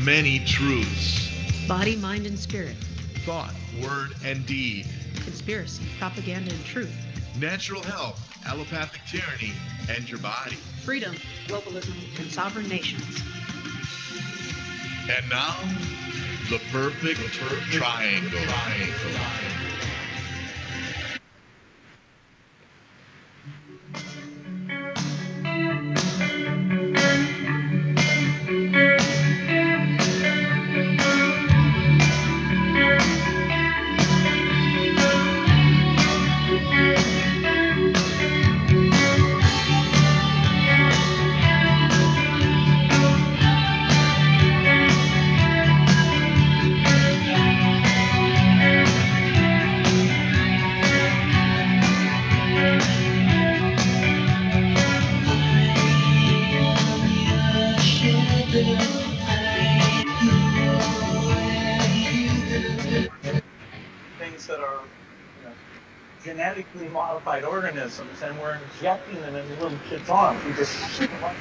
many truths. Body, mind, and spirit. Thought, word, and deed. Conspiracy, propaganda, and truth. Natural health, allopathic tyranny, and your body. Freedom, globalism, and sovereign nations. And now, the perfect triangle. Things that are, genetically modified organisms, and we're injecting them into little kids' arms. We just shoot them up.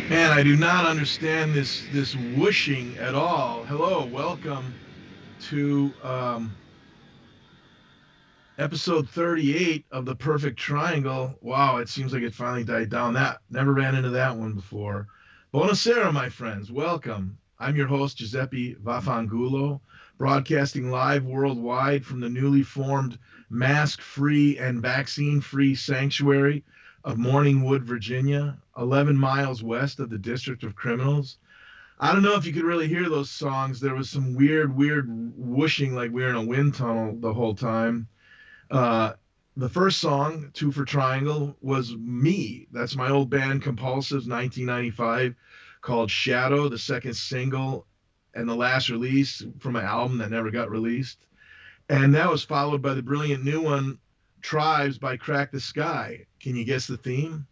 Man, I do not understand this whooshing at all. Hello, welcome to episode 38 of the Perfect Triangle. Wow, it seems like it finally died down. That never ran into that one before. Buonasera, my friends. Welcome. I'm your host, Giuseppe Vaffangulo, broadcasting live worldwide from the newly formed mask-free and vaccine-free sanctuary of Morningwood, Virginia. 11 miles west of the District of Criminals. I don't know if you could really hear those songs. There was some weird whooshing like we were in a wind tunnel the whole time. Uh, the first song, Two for Triangle, was me. That's my old band Compulsives, 1995, called Shadow, the second single and the last release from an album that never got released. And that was followed by the brilliant new one, Tribes by Crack the Sky. Can you guess the theme?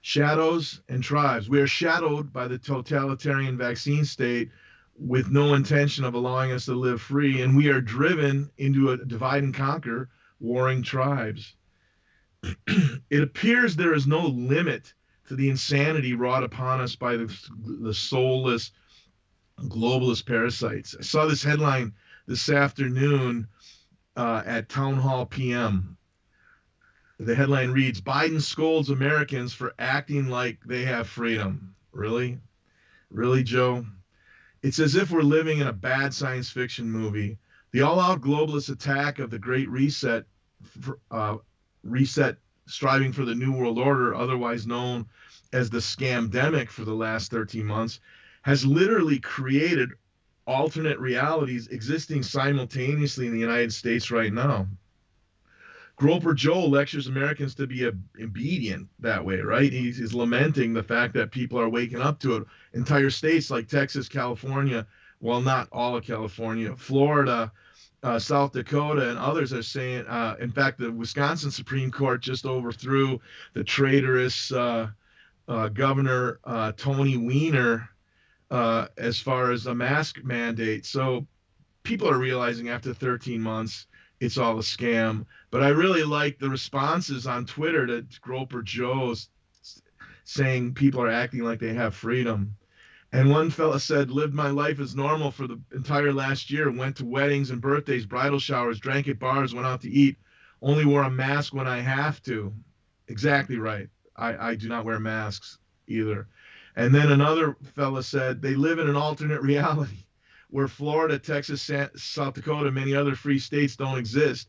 Shadows and tribes. We are shadowed by the totalitarian vaccine state with no intention of allowing us to live free, and we are driven into a divide and conquer warring tribes. It appears there is no limit to the insanity wrought upon us by the soulless globalist parasites. I saw this headline this afternoon at Town Hall PM. The headline reads, Biden scolds Americans for acting like they have freedom. Really? Really, Joe? It's as if we're living in a bad science fiction movie. The all-out globalist attack of the Great Reset, striving for the New World Order, otherwise known as the scamdemic for the last 13 months, has literally created alternate realities existing simultaneously in the United States right now. Groper Joe lectures Americans to be obedient that way, right? He's lamenting the fact that people are waking up to it. Entire states like Texas, California, well, not all of California, Florida, South Dakota, and others are saying, in fact, the Wisconsin Supreme Court just overthrew the traitorous Governor Tony Weiner as far as a mask mandate. So people are realizing after 13 months, it's all a scam. But I really like the responses on Twitter to Groper Joe's saying people are acting like they have freedom. And one fella said, lived my life as normal for the entire last year, went to weddings and birthdays, bridal showers, drank at bars, went out to eat, only wore a mask when I have to. Exactly right. I do not wear masks either. And then another fella said, they live in an alternate reality where Florida, Texas, South Dakota, and many other free states don't exist.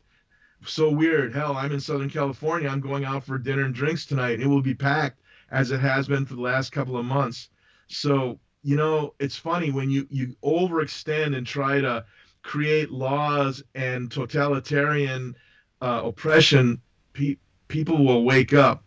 So weird. Hell, I'm in Southern California. I'm going out for dinner and drinks tonight. It will be packed as it has been for the last couple of months. So, you know, it's funny when you overextend and try to create laws and totalitarian oppression, people will wake up.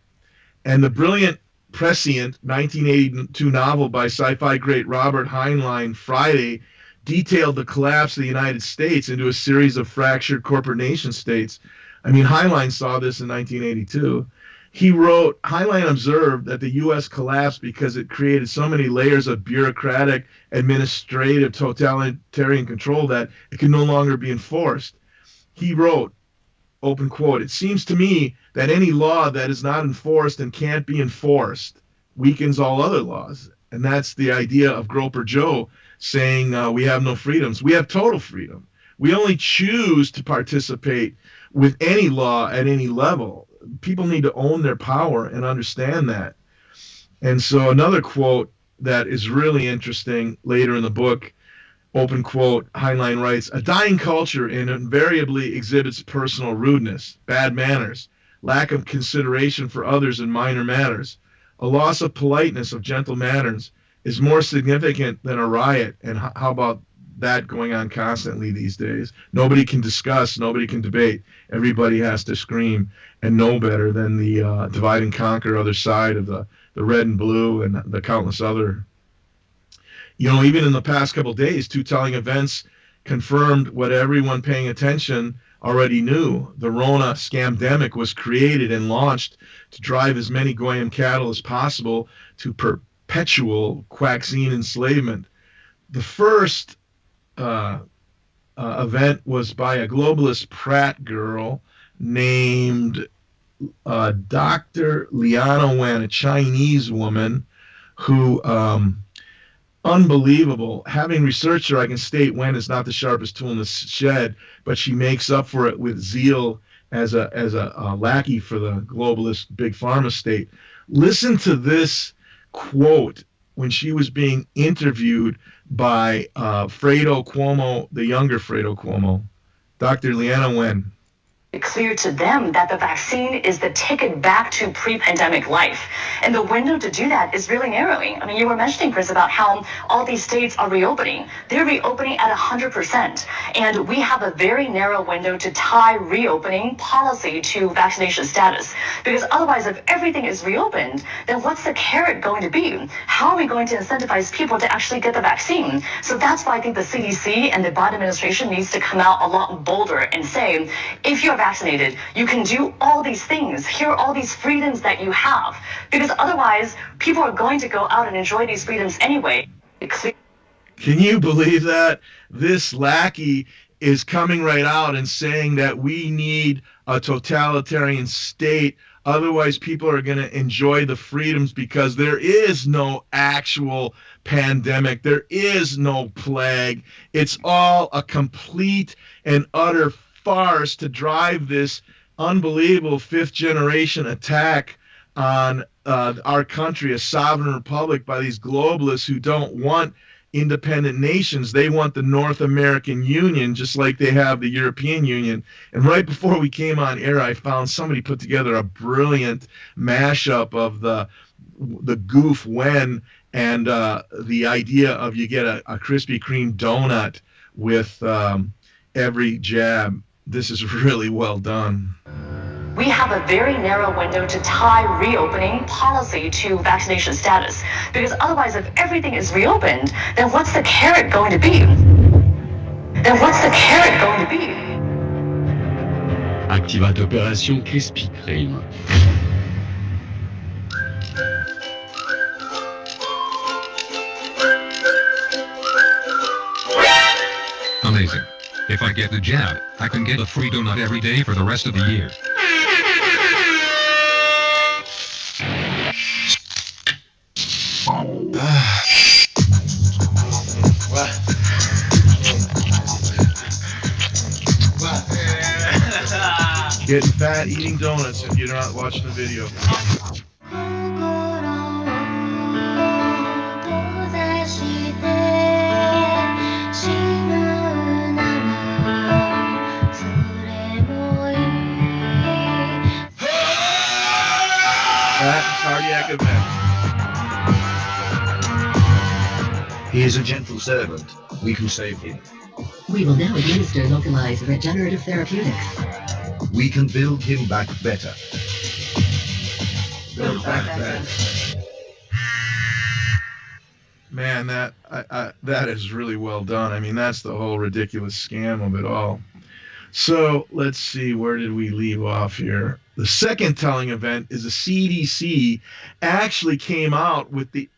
And the brilliant prescient 1982 novel by sci-fi great Robert Heinlein, Friday, detailed the collapse of the United States into a series of fractured corporate nation states. I mean, Heinlein saw this in 1982. He wrote, Heinlein observed that the U.S. collapsed because it created so many layers of bureaucratic, administrative, totalitarian control that it could no longer be enforced. He wrote, open quote, it seems to me that any law that is not enforced and can't be enforced weakens all other laws. And that's the idea of Groper Joe saying we have no freedoms. We have total freedom. We only choose to participate with any law at any level. People need to own their power and understand that. And so another quote that is really interesting later in the book, open quote, Heinlein writes, a dying culture invariably exhibits personal rudeness, bad manners, lack of consideration for others in minor matters. A loss of politeness, of gentle manners, is more significant than a riot. And how about that going on constantly these days? Nobody can discuss, nobody can debate. Everybody has to scream and know better than the divide and conquer other side of the red and blue and the countless other. You know, even in the past couple of days, two telling events confirmed what everyone paying attention already knew. The Rona scamdemic was created and launched to drive as many Goyim cattle as possible to perpetual quaxine enslavement. The first event was by a globalist Pratt girl named Dr. Liana Wen, a Chinese woman who, unbelievable. Having researched her, I can state Wen is not the sharpest tool in the shed, but she makes up for it with zeal as a lackey for the globalist big pharma state. Listen to this quote when she was being interviewed by Fredo Cuomo, the younger Fredo Cuomo. Dr. Liana Wen. clear to them that the vaccine is the ticket back to pre-pandemic life. And the window to do that is really narrowing. I mean, you were mentioning, Chris, about how all these states are reopening. They're reopening at 100%. And we have a very narrow window to tie reopening policy to vaccination status. Because otherwise, if everything is reopened, then what's the carrot going to be? How are we going to incentivize people to actually get the vaccine? So that's why I think the CDC and the Biden administration needs to come out a lot bolder and say, if you're vaccinated, you can do all these things. Here are all these freedoms that you have. Because otherwise, people are going to go out and enjoy these freedoms anyway. Can you believe that? This lackey is coming right out and saying that we need a totalitarian state. Otherwise, people are going to enjoy the freedoms because there is no actual pandemic. There is no plague. It's all a complete and utter farce to drive this unbelievable fifth-generation attack on our country, a sovereign republic, by these globalists who don't want independent nations. They want the North American Union, just like they have the European Union. And right before we came on air, I found somebody put together a brilliant mashup of the goof when and the idea of you get a Krispy Kreme donut with every jab. This is really well done. We have a very narrow window to tie reopening policy to vaccination status. Because otherwise, if everything is reopened, then what's the carrot going to be? Activate opération Krispy Kreme. Amazing. If I get the jab, I can get a free donut every day for the rest of the year. Getting fat, eating donuts if you're not watching the video. Cardiac event. He is a gentle servant. We can save him. We will now administer localized regenerative therapeutics. We can build him back better. Build back better. Man, that is really well done. I mean, that's the whole ridiculous scam of it all. So let's see, where did we leave off here? The second telling event is the CDC actually came out with the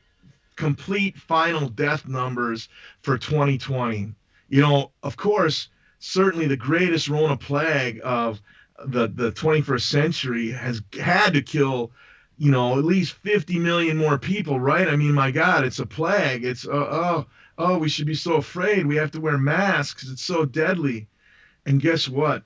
complete final death numbers for 2020. You know, of course, certainly the greatest Rona plague of the 21st century has had to kill, you know, at least 50 million more people, right? I mean, my God, it's a plague. It's, we should be so afraid. We have to wear masks. It's so deadly. And guess what?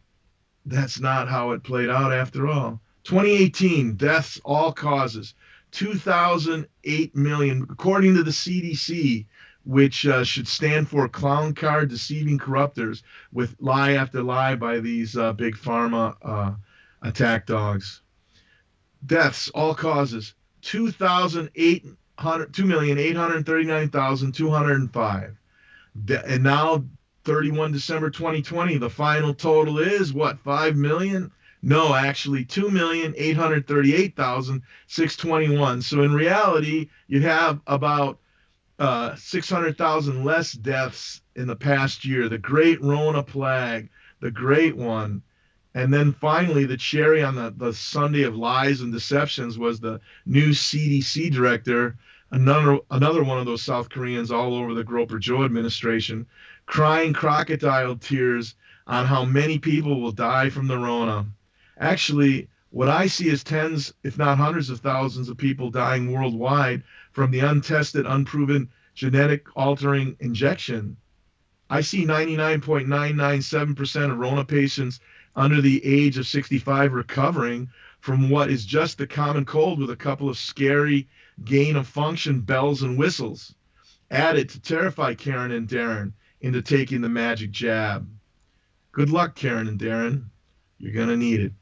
That's not how it played out after all. 2018, deaths, all causes, 2,008 million, according to the CDC, which should stand for Clown Card Deceiving Corruptors, with lie after lie by these big pharma attack dogs. Deaths, all causes, 2,839,205. And now, 31 December 2020, the final total is what, 5 million? No, actually 2,838,621. So in reality, you have about 600,000 less deaths in the past year. The great Rona plague, the great one. And then finally, the cherry on the Sunday of lies and deceptions was the new CDC director, another one of those South Koreans all over the Groper-Joe administration, crying crocodile tears on how many people will die from the Rona. Actually, what I see is tens, if not hundreds of thousands of people dying worldwide from the untested, unproven genetic altering injection. I see 99.997% of Rona patients under the age of 65 recovering from what is just the common cold with a couple of scary gain of function bells and whistles added to terrify Karen and Darren into taking the magic jab. Good luck, Karen and Darren. You're going to need it.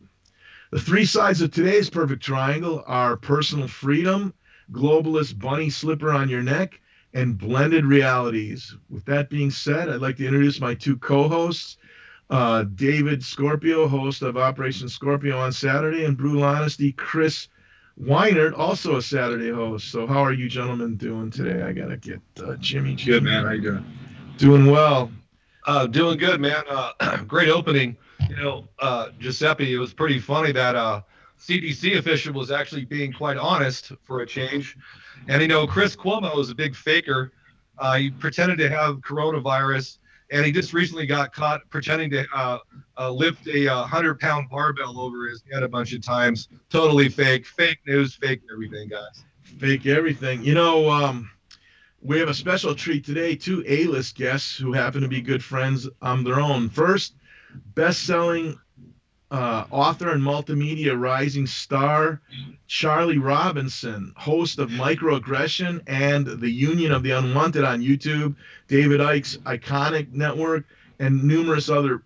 The three sides of today's perfect triangle are personal freedom, globalist bunny slipper on your neck, and blended realities. With that being said, I'd like to introduce my two co-hosts, David Scorpio, host of Operation Scorpio on Saturday, and Brutal Honesty, Chris Weinert, also a Saturday host. So how are you gentlemen doing today? I got to get Jimmy. Good, man. How you doing? Doing well. Doing good, man. Great opening. Gueseppi, it was pretty funny that CDC official was actually being quite honest for a change. And, Chris Cuomo is a big faker. He pretended to have coronavirus, and he just recently got caught pretending to lift a 100-pound barbell over his head a bunch of times. Totally fake. Fake news, fake everything, guys. Fake everything. We have a special treat today. Two A-list guests who happen to be good friends on their own. First, best-selling author and multimedia rising star Charlie Robinson, host of Microaggression and The Union of the Unwanted on YouTube, David Icke's Iconic Network, and numerous other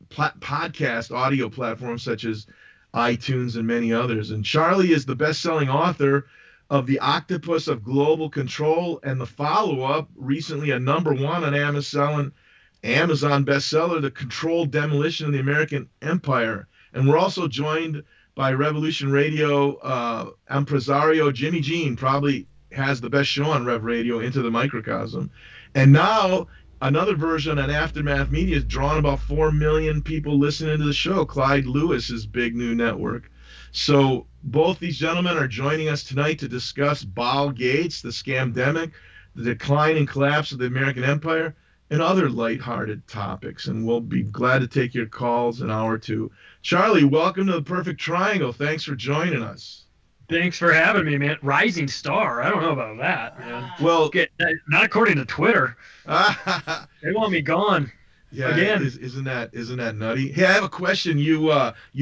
podcast audio platforms such as iTunes and many others. And Charlie is the best-selling author of The Octopus of Global Control and the follow-up, recently a #1 on Amazon bestseller, The Controlled Demolition of the American Empire. And we're also joined by Revolution Radio impresario Jimmy Jean, probably has the best show on Rev Radio, Into the Microcosm. And now another version on Aftermath Media has drawn about 4 million people listening to the show, Clyde Lewis's big new network. So both these gentlemen are joining us tonight to discuss Bill Gates, the scamdemic, the decline and collapse of the American empire, and other lighthearted topics. And we'll be glad to take your calls an hour or two. Charlie, welcome to the Perfect Triangle. Thanks for joining us. Thanks for having me, man. Rising star. I don't know about that, man. Well, not according to Twitter. They want me gone. Yeah, again. Isn't that nutty? Hey, I have a question. You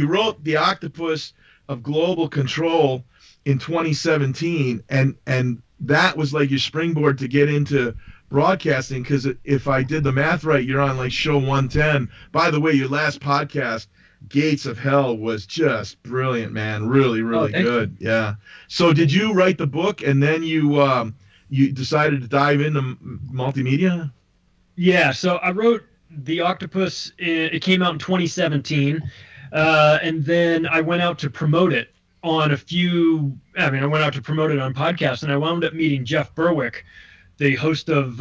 wrote The Octopus of Global Control in 2017, and that was like your springboard to get into broadcasting, because if I did the math right, you're on like show 110. By the way, your last podcast, Gates of Hell, was just brilliant, man. Really, really good. You. Yeah. So did you write the book and then you decided to dive into multimedia? Yeah. So I wrote The Octopus. It came out in 2017. And then I went out to promote it on I went out to promote it on podcasts, and I wound up meeting Jeff Berwick, the host of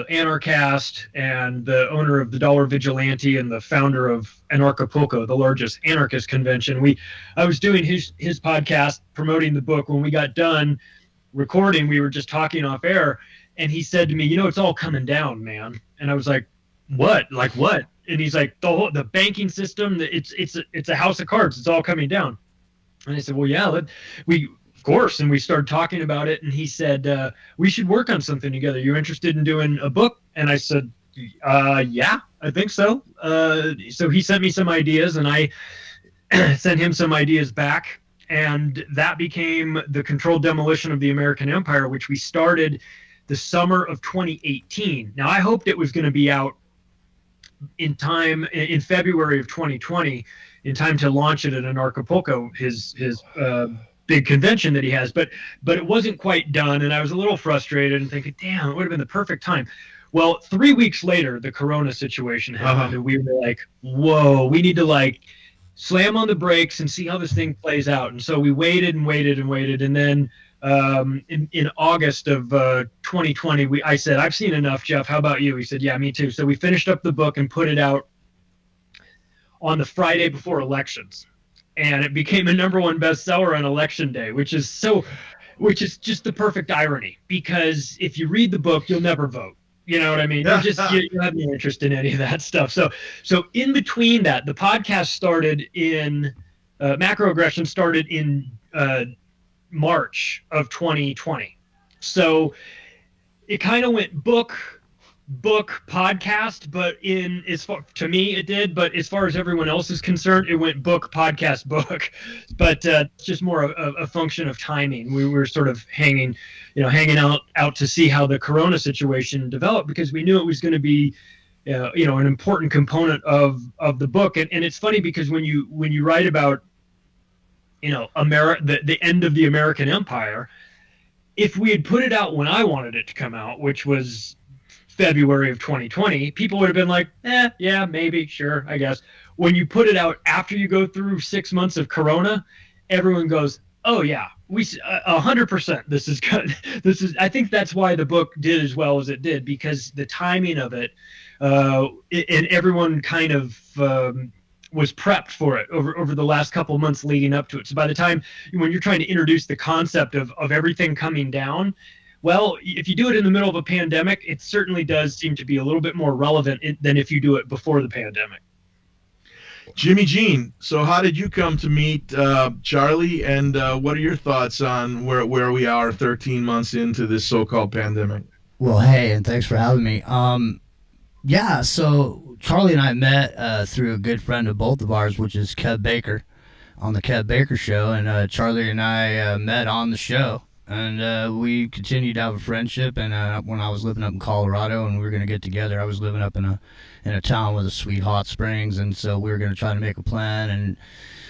Anarchast and the owner of the Dollar Vigilante and the founder of Anarchapulco, the largest anarchist convention. I was doing his podcast, promoting the book. When we got done recording, we were just talking off air, and he said to me, it's all coming down, man. And I was like, what? Like what? And he's like, the banking system, it's a house of cards. It's all coming down. And I said, well, yeah, of course. And we started talking about it. And he said, we should work on something together. You interested in doing a book? And I said, yeah, I think so. So he sent me some ideas, and I sent him some ideas back. And that became The Controlled Demolition of the American Empire, which we started the summer of 2018. Now, I hoped it was going to be out in time in February of 2020, in time to launch it at Anarchapulco, his big convention that he has, but it wasn't quite done, and I was a little frustrated and thinking, damn, it would have been the perfect time. Well, 3 weeks later, the Corona situation happened, and we were like, whoa, we need to slam on the brakes and see how this thing plays out. And so we waited and waited and waited, and then in August of 2020, I said, I've seen enough, Jeff. How about you? He said, yeah, me too. So we finished up the book and put it out on the Friday before elections. And it became a #1 bestseller on election day, which is just the perfect irony, because if you read the book, you'll never vote. You know what I mean? You have no interest in any of that stuff. So in between that, the podcast started in Macroaggression started in March of 2020. So it kind of went book, podcast, but to me it did, but as far as everyone else is concerned, it went book, podcast, book. But it's just more a function of timing. We were sort of hanging out to see how the Corona situation developed, because we knew it was going to be an important component of the book. And it's funny because when you write about, the end of the American Empire, if we had put it out when I wanted it to come out, which was February of 2020, people would have been like, yeah, maybe, sure, I guess. When you put it out after you go through 6 months of Corona, everyone goes, oh yeah, we 100%. This is good. I think that's why the book did as well as it did, because the timing of it, and everyone kind of was prepped for it over the last couple months leading up to it. So by the time when you're trying to introduce the concept of everything coming down, well, if you do it in the middle of a pandemic, it certainly does seem to be a little bit more relevant than if you do it before the pandemic. Jimmy Jean, so how did you come to meet Charlie, and what are your thoughts on where we are 13 months into this so-called pandemic? Well, hey, and thanks for having me. Yeah, so Charlie and I met through a good friend of both of ours, which is Kev Baker, on the Kev Baker Show, and Charlie and I met on the show, and we continued to have a friendship. And when I was living up in Colorado and we were going to get together, I was living up in a town with a sweet hot springs, and so we were going to try to make a plan, and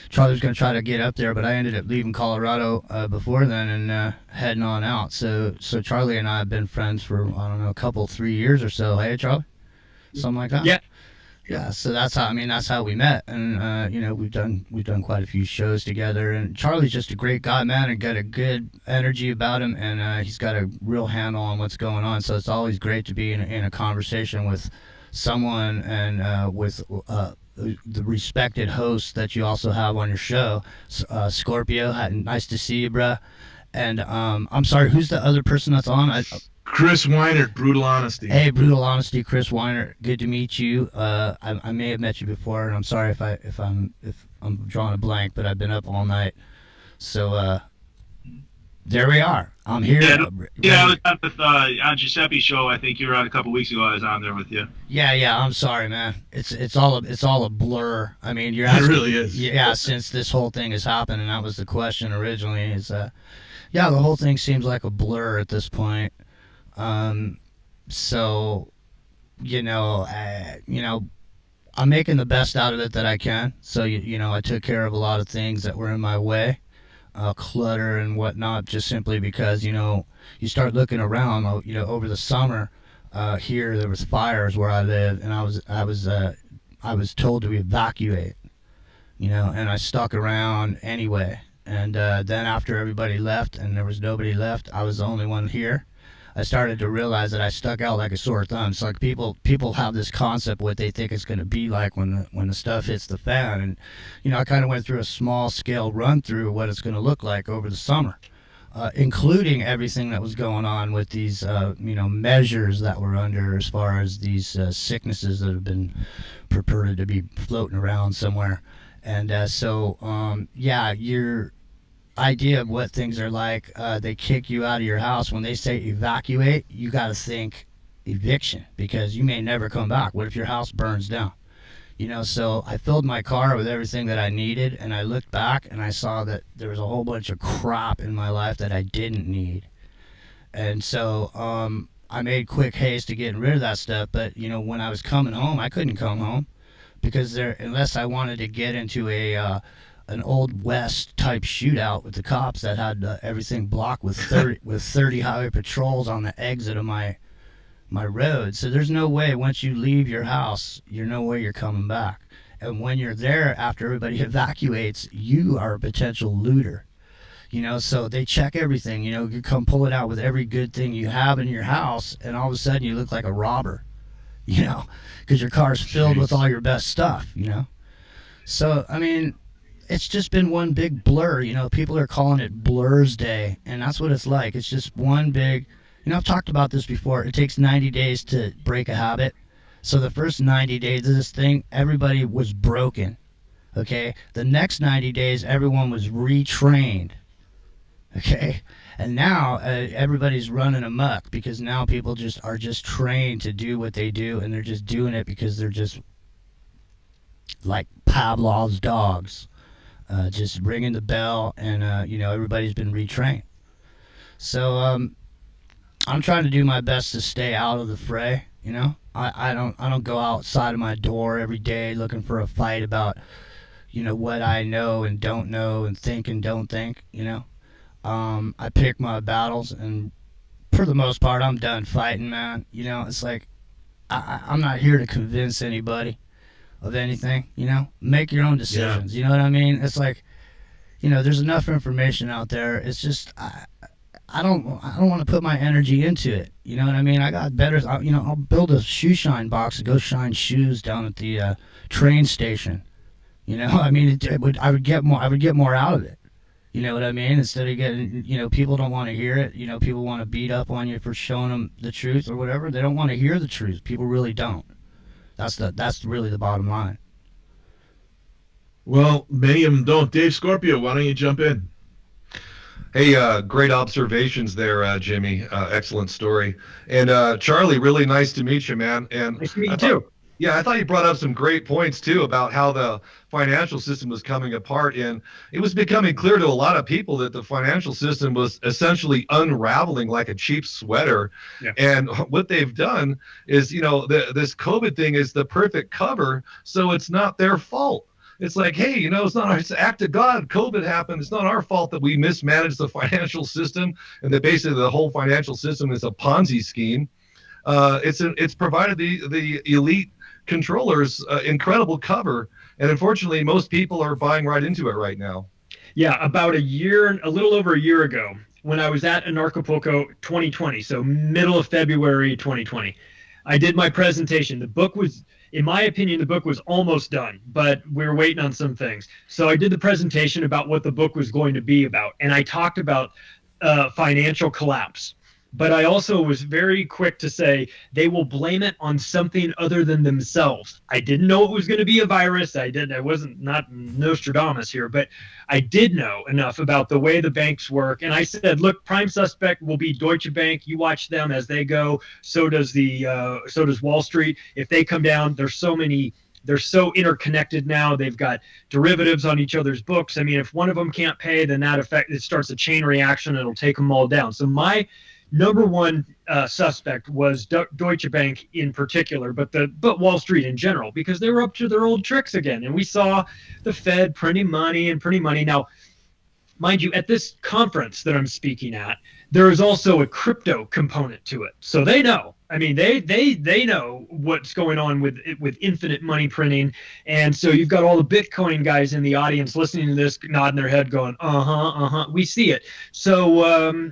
Charlie was going to try to get up there, but I ended up leaving Colorado before then and heading on out. So Charlie and I have been friends for, I don't know, 3 years or so. Hey, Charlie? Something like that. Yeah. So that's how we met, and we've done quite a few shows together. And Charlie's just a great guy, man, and got a good energy about him, and he's got a real handle on what's going on. So it's always great to be in a conversation with someone, and with the respected host that you also have on your show, Scorpio. Nice to see you, bruh. And I'm sorry, who's the other person that's on? Chris Weinert, Brutal Honesty. Hey, Brutal Honesty, Chris Weinert. Good to meet you. I may have met you before, and I'm sorry if I'm drawing a blank, but I've been up all night. So there we are. I'm here. I was on with on Gueseppi's show. I think you were on a couple weeks ago. I was on there with you. Yeah. I'm sorry, man. It's all a blur. I mean, you're asking, it really is. Yeah, since this whole thing has happened, and that was the question originally. Is the whole thing seems like a blur at this point. So, I'm making the best out of it that I can. So, I took care of a lot of things that were in my way, clutter and whatnot, just simply because, you start looking around, over the summer, here there was fires where I live, and I was told to evacuate, and I stuck around anyway. And, then after everybody left and there was nobody left, I was the only one here. I started to realize that I stuck out like a sore thumb. It's like people have this concept what they think it's going to be like when the stuff hits the fan. And, I kind of went through a small scale run through what it's going to look like over the summer, including everything that was going on with these, measures that we're under as far as these sicknesses that have been purported to be floating around somewhere. And your idea of what things are like, they kick you out of your house. When they say evacuate, you got to think eviction, because you may never come back. What if your house burns down? So I filled my car with everything that I needed, and I looked back and I saw that there was a whole bunch of crap in my life that I didn't need. And so I made quick haste to getting rid of that stuff. But when I was coming home, I couldn't come home, because unless I wanted to get into an old west type shootout with the cops that had everything blocked with 30 highway patrols on the exit of my road. So there's no way, once you leave your house, you're no way you're coming back. And when you're there after everybody evacuates, you are a potential looter. So they check everything. You come pull it out with every good thing you have in your house, and all of a sudden you look like a robber. Because your car's filled with all your best stuff. So I mean, it's just been one big blur. People are calling it Blur's Day, and that's what it's like. It's just one big, I've talked about this before. It takes 90 days to break a habit. So the first 90 days of this thing, everybody was broken. Okay? The next 90 days, everyone was retrained. Okay? And now everybody's running amok, because now people are just trained to do what they do, and they're just doing it because they're just like Pavlov's dogs. Just ringing the bell, and everybody's been retrained. So I'm trying to do my best to stay out of the fray, I don't go outside of my door every day looking for a fight about, what I know and don't know and think and don't think, I pick my battles, and for the most part, I'm done fighting, man. It's like I'm not here to convince anybody of anything. Make your own decisions. Yeah. You know what I mean? It's like, there's enough information out there. It's just I don't want to put my energy into it. You know what I mean? I got better. I'll build a shoe shine box and go shine shoes down at the train station. I mean, I would get more out of it. You know what I mean? Instead of getting, people don't want to hear it. People want to beat up on you for showing them the truth or whatever. They don't want to hear the truth. People really don't. That's really the bottom line. Well, many of them don't. Dave Scorpio, why don't you jump in? Hey, great observations there, Jimmy. Excellent story. And Charlie, really nice to meet you, man. And nice to meet you too. Yeah, I thought you brought up some great points too about how the financial system was coming apart, and it was becoming clear to a lot of people that the financial system was essentially unraveling like a cheap sweater. Yeah. And what they've done is, this COVID thing is the perfect cover, so it's not their fault. It's like, hey, it's an act of God. COVID happened. It's not our fault that we mismanaged the financial system, and that basically the whole financial system is a Ponzi scheme. It's provided the elite controllers incredible cover, and unfortunately most people are buying right into it right now. Yeah, about a little over a year ago, when I was at Anarchapulco 2020, so middle of February 2020, I did my presentation. The book was, in my opinion, the book was almost done, but we were waiting on some things. So I did the presentation about what the book was going to be about, and I talked about financial collapse. But I also was very quick to say they will blame it on something other than themselves. I didn't know it was going to be a virus. I wasn't not Nostradamus here, but I did know enough about the way the banks work. And I said, look, prime suspect will be Deutsche Bank. You watch them as they go. So does Wall Street. If they come down, they're so interconnected now. They've got derivatives on each other's books. I mean, if one of them can't pay, then it starts a chain reaction. It'll take them all down. So my number one suspect was Deutsche Bank in particular, but Wall Street in general, because they were up to their old tricks again. And we saw the Fed printing money. Now, mind you, at this conference that I'm speaking at, there is also a crypto component to it. So they know. I mean, they know what's going on with infinite money printing. And so you've got all the Bitcoin guys in the audience listening to this, nodding their head going, we see it. So,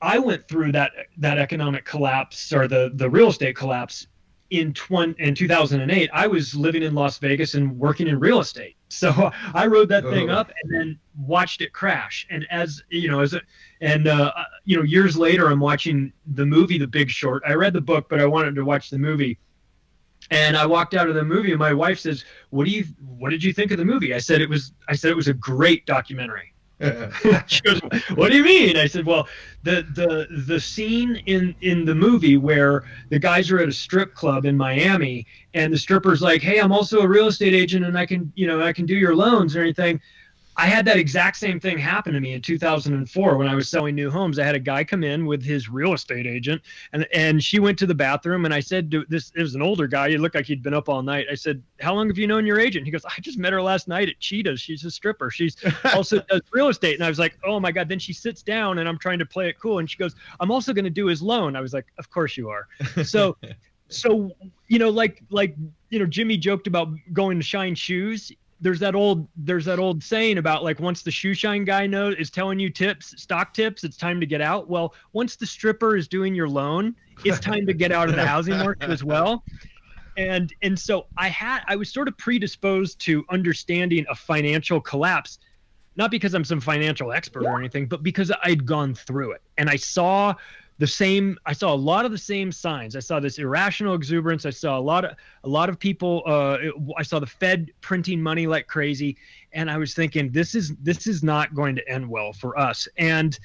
I went through that economic collapse, or the real estate collapse in 2008. I was living in Las Vegas and working in real estate. So I rode that thing up and then watched it crash. And years later, I'm watching the movie The Big Short. I read the book, but I wanted to watch the movie. And I walked out of the movie, and my wife says, "What did you think of the movie?" I said it was a great documentary. She goes, "What do you mean?" I said, "Well, the scene in the movie where the guys are at a strip club in Miami, and the stripper's like, 'Hey, I'm also a real estate agent, and I can do your loans or anything.' I had that exact same thing happen to me in 2004 when I was selling new homes. I had a guy come in with his real estate agent, and she went to the bathroom, and I said, it was an older guy. He looked like he'd been up all night. I said, 'How long have you known your agent?' He goes, 'I just met her last night at Cheetah's. She's a stripper. She's also does real estate.' And I was like, 'Oh my God.' Then she sits down, and I'm trying to play it cool, and she goes, 'I'm also going to do his loan.' I was like, 'Of course you are.' So Jimmy joked about going to shine shoes. There's that old saying about, like, once the shoe shine guy is telling you stock tips, it's time to get out. Well, once the stripper is doing your loan, it's time to get out of the housing market as well. And so I was sort of predisposed to understanding a financial collapse, not because I'm some financial expert or anything, but because I'd gone through it. And I saw a lot of the same signs. I saw this irrational exuberance. I saw a lot of people. I saw the Fed printing money like crazy, and I was thinking, this is not going to end well for us. And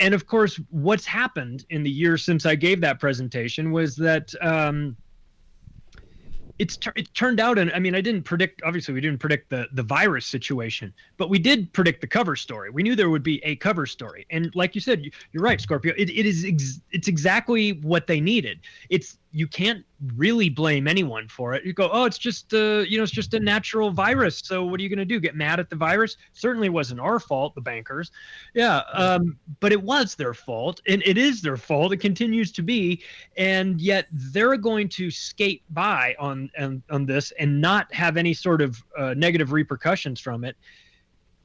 of course, what's happened in the years since I gave that presentation was that it turned out, and I mean, obviously we didn't predict the virus situation, but we did predict the cover story. We knew there would be a cover story. And like you said, you're right, Scorpio, it's exactly what they needed. It's you can't really blame anyone for it. You go, oh, it's just it's just a natural virus. So what are you going to do? Get mad at the virus? Certainly wasn't our fault, the bankers. Yeah, but it was their fault, and it is their fault. It continues to be, and yet they're going to skate by on this and not have any sort of negative repercussions from it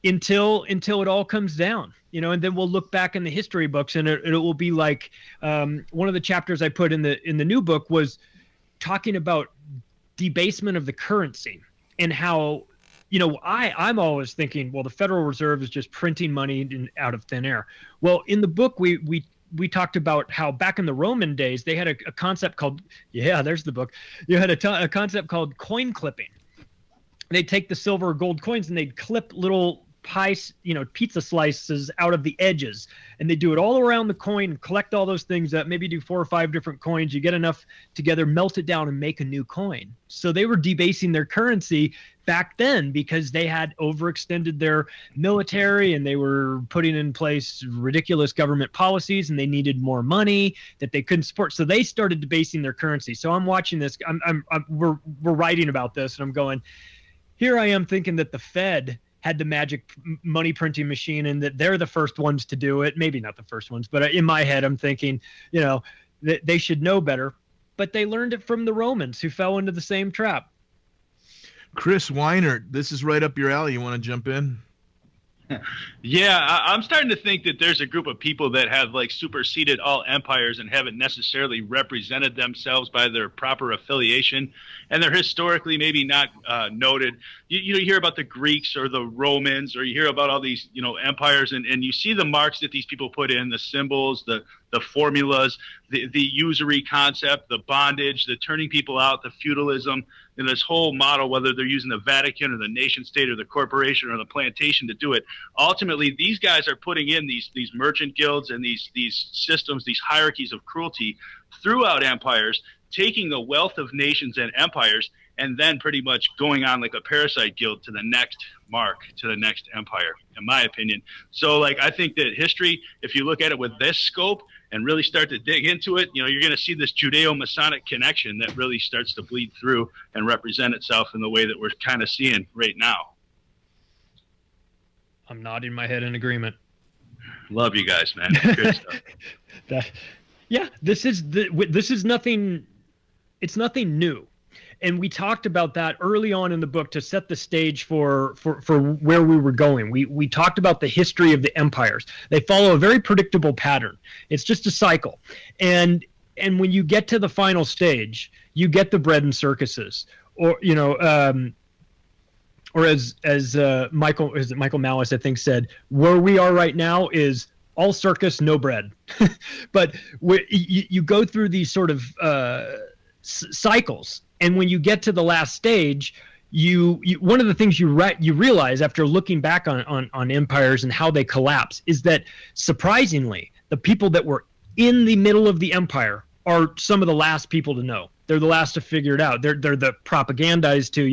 until it all comes down. And then we'll look back in the history books, and it will be like one of the chapters I put in the new book was talking about debasement of the currency and how, I'm always thinking, well, the Federal Reserve is just printing money out of thin air. Well, in the book, we talked about how back in the Roman days, they had a concept called, there's the book. You had a concept called coin clipping. They'd take the silver or gold coins and they'd clip little pizza slices out of the edges, and they do it all around the coin, collect all those things up, maybe do 4 or 5 different coins. You get enough together, melt it down, and make a new coin. So they were debasing their currency back then because they had overextended their military and they were putting in place ridiculous government policies, and they needed more money that they couldn't support. So they started debasing their currency. So I'm watching this. We're writing about this, and I'm going, here I am thinking that the Fed had the magic money printing machine and that they're the first ones to do it. Maybe not the first ones, but in my head, I'm thinking, that they should know better, but they learned it from the Romans who fell into the same trap. Chris Weinert, this is right up your alley. You want to jump in? Yeah, I'm starting to think that there's a group of people that have superseded all empires and haven't necessarily represented themselves by their proper affiliation, and they're historically maybe not noted. You hear about the Greeks or the Romans, or you hear about all these empires, and you see the marks that these people put in, the symbols, the formulas, the usury concept, the bondage, the turning people out, the feudalism, and this whole model, whether they're using the Vatican or the nation state or the corporation or the plantation to do it. Ultimately, these guys are putting in these merchant guilds and these systems, these hierarchies of cruelty throughout empires, taking the wealth of nations and empires, and then pretty much going on like a parasite guild to the next mark, to the next empire, in my opinion. So I think that history, if you look at it with this scope and really start to dig into it, you're going to see this Judeo-Masonic connection that really starts to bleed through and represent itself in the way that we're kind of seeing right now. I'm nodding my head in agreement. Love you guys, man. Good stuff. This is nothing. It's nothing new. And we talked about that early on in the book to set the stage for where we were going. We talked about the history of the empires. They follow a very predictable pattern. It's just a cycle. And when you get to the final stage, you get the bread and circuses, or as Michael Malice, I think, said, where we are right now is all circus, no bread. But you go through these sort of cycles. And when you get to the last stage, you one of the things you realize after looking back on empires and how they collapse is that, surprisingly, the people that were in the middle of the empire are some of the last people to know. They're the last to figure it out. They're the propagandized too.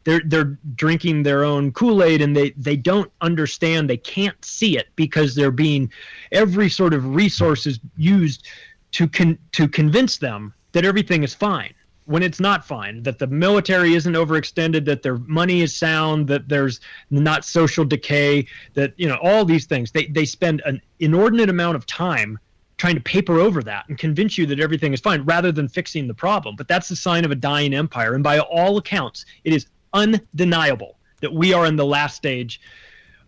They're drinking their own Kool-Aid, and they don't understand. They can't see it because they're being every sort of resource is used to convince them that everything is fine, when it's not fine, that the military isn't overextended, that their money is sound, that there's not social decay, that, all these things. They spend an inordinate amount of time trying to paper over that and convince you that everything is fine rather than fixing the problem. But that's the sign of a dying empire. And by all accounts, it is undeniable that we are in the last stage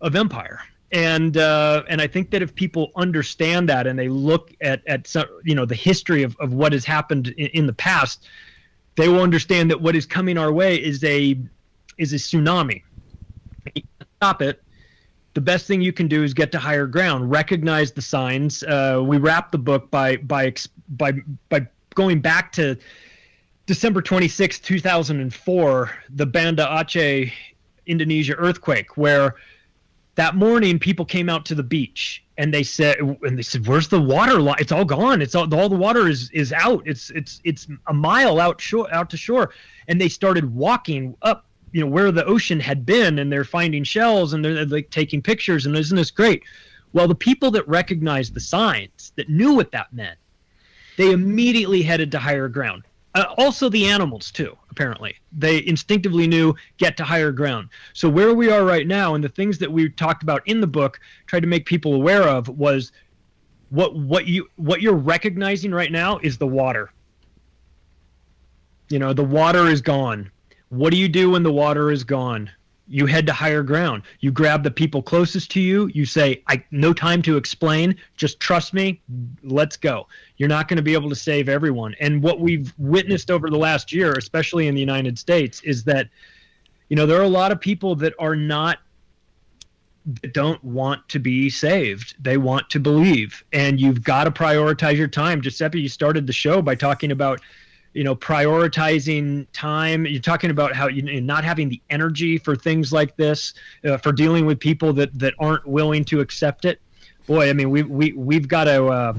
of empire. And I think that if people understand that and they look at the history of what has happened in the past, they will understand that what is coming our way is a tsunami. You can't stop it. The best thing you can do is get to higher ground, recognize the signs. We wrap the book by going back to December 26, 2004, the Banda Aceh, Indonesia earthquake, where that morning people came out to the beach and they said, "Where's the water line? It's all gone. All the water is out. It's a mile out to shore." And they started walking up, where the ocean had been, and they're finding shells and they're taking pictures, and isn't this great? Well, the people that recognized the signs, that knew what that meant, they immediately headed to higher ground. Also the animals too, apparently. They instinctively knew get to higher ground. So where we are right now, and the things that we talked about in the book, tried to make people aware of, was what you're recognizing right now is the water. You know, the water is gone. What do you do when the water is gone? You head to higher ground. You grab the people closest to you. You say, no time to explain. Just trust me. Let's go. You're not going to be able to save everyone. And what we've witnessed over the last year, especially in the United States, is that, you know, there are a lot of people that don't want to be saved. They want to believe. And you've got to prioritize your time. Giuseppe, you started the show by talking about, you know, prioritizing time. You're talking about how you not having the energy for things like this, for dealing with people that aren't willing to accept it. Boy, I mean, we've got to.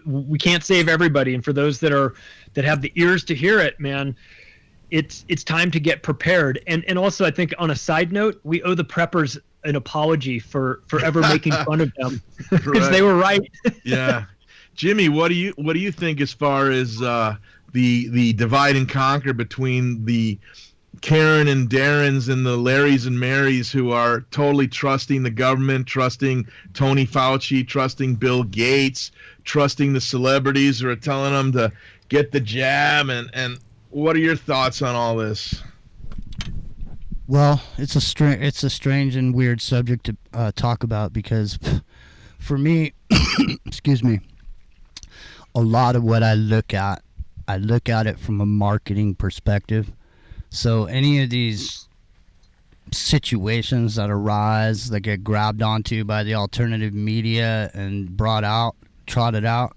We can't save everybody, and for those that have the ears to hear it, man, it's time to get prepared. And also, I think on a side note, we owe the preppers an apology for ever making fun of them because they were right. Yeah. Jimmy, what do you think as far as the divide and conquer between the Karen and Darrens and the Larrys and Marys who are totally trusting the government, trusting Tony Fauci, trusting Bill Gates, trusting the celebrities who are telling them to get the jab, and what are your thoughts on all this? Well, it's a strange and weird subject to talk about because for me, excuse me, a lot of what I look at it from a marketing perspective. So any of these situations that arise that get grabbed onto by the alternative media and trotted out,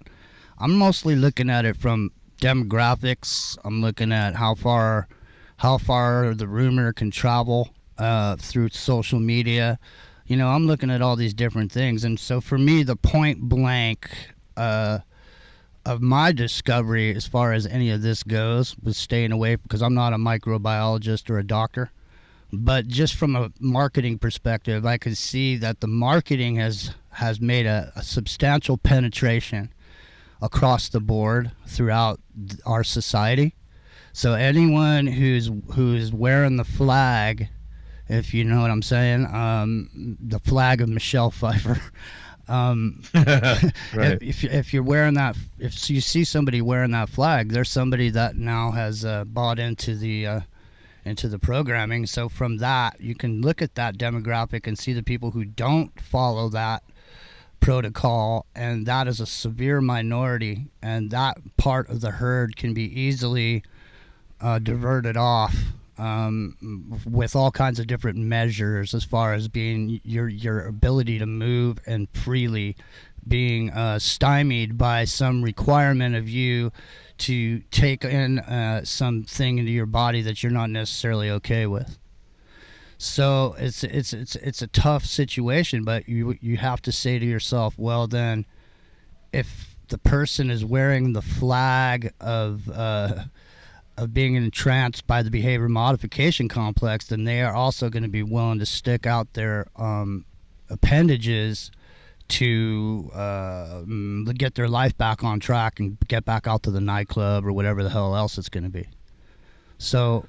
I'm mostly looking at it from demographics. I'm looking at how far the rumor can travel through social media. You know, I'm looking at all these different things. And so for me, the point blank of my discovery as far as any of this goes was staying away, because I'm not a microbiologist or a doctor, but just from a marketing perspective, I could see that the marketing has made a substantial penetration across the board throughout our society. So anyone who's wearing the flag, if you know what I'm saying, the flag of Michelle Pfeiffer, right. If you're wearing that, if you see somebody wearing that flag, there's somebody that now has bought into the programming. So from that, you can look at that demographic and see the people who don't follow that protocol, and that is a severe minority, and that part of the herd can be easily diverted off with all kinds of different measures, as far as being your ability to move and freely being stymied by some requirement of you to take in something into your body that you're not necessarily okay with. So it's a tough situation, but you have to say to yourself, well then, if the person is wearing the flag of being entranced by the behavior modification complex, then they are also going to be willing to stick out their appendages to get their life back on track and get back out to the nightclub or whatever the hell else it's going to be. So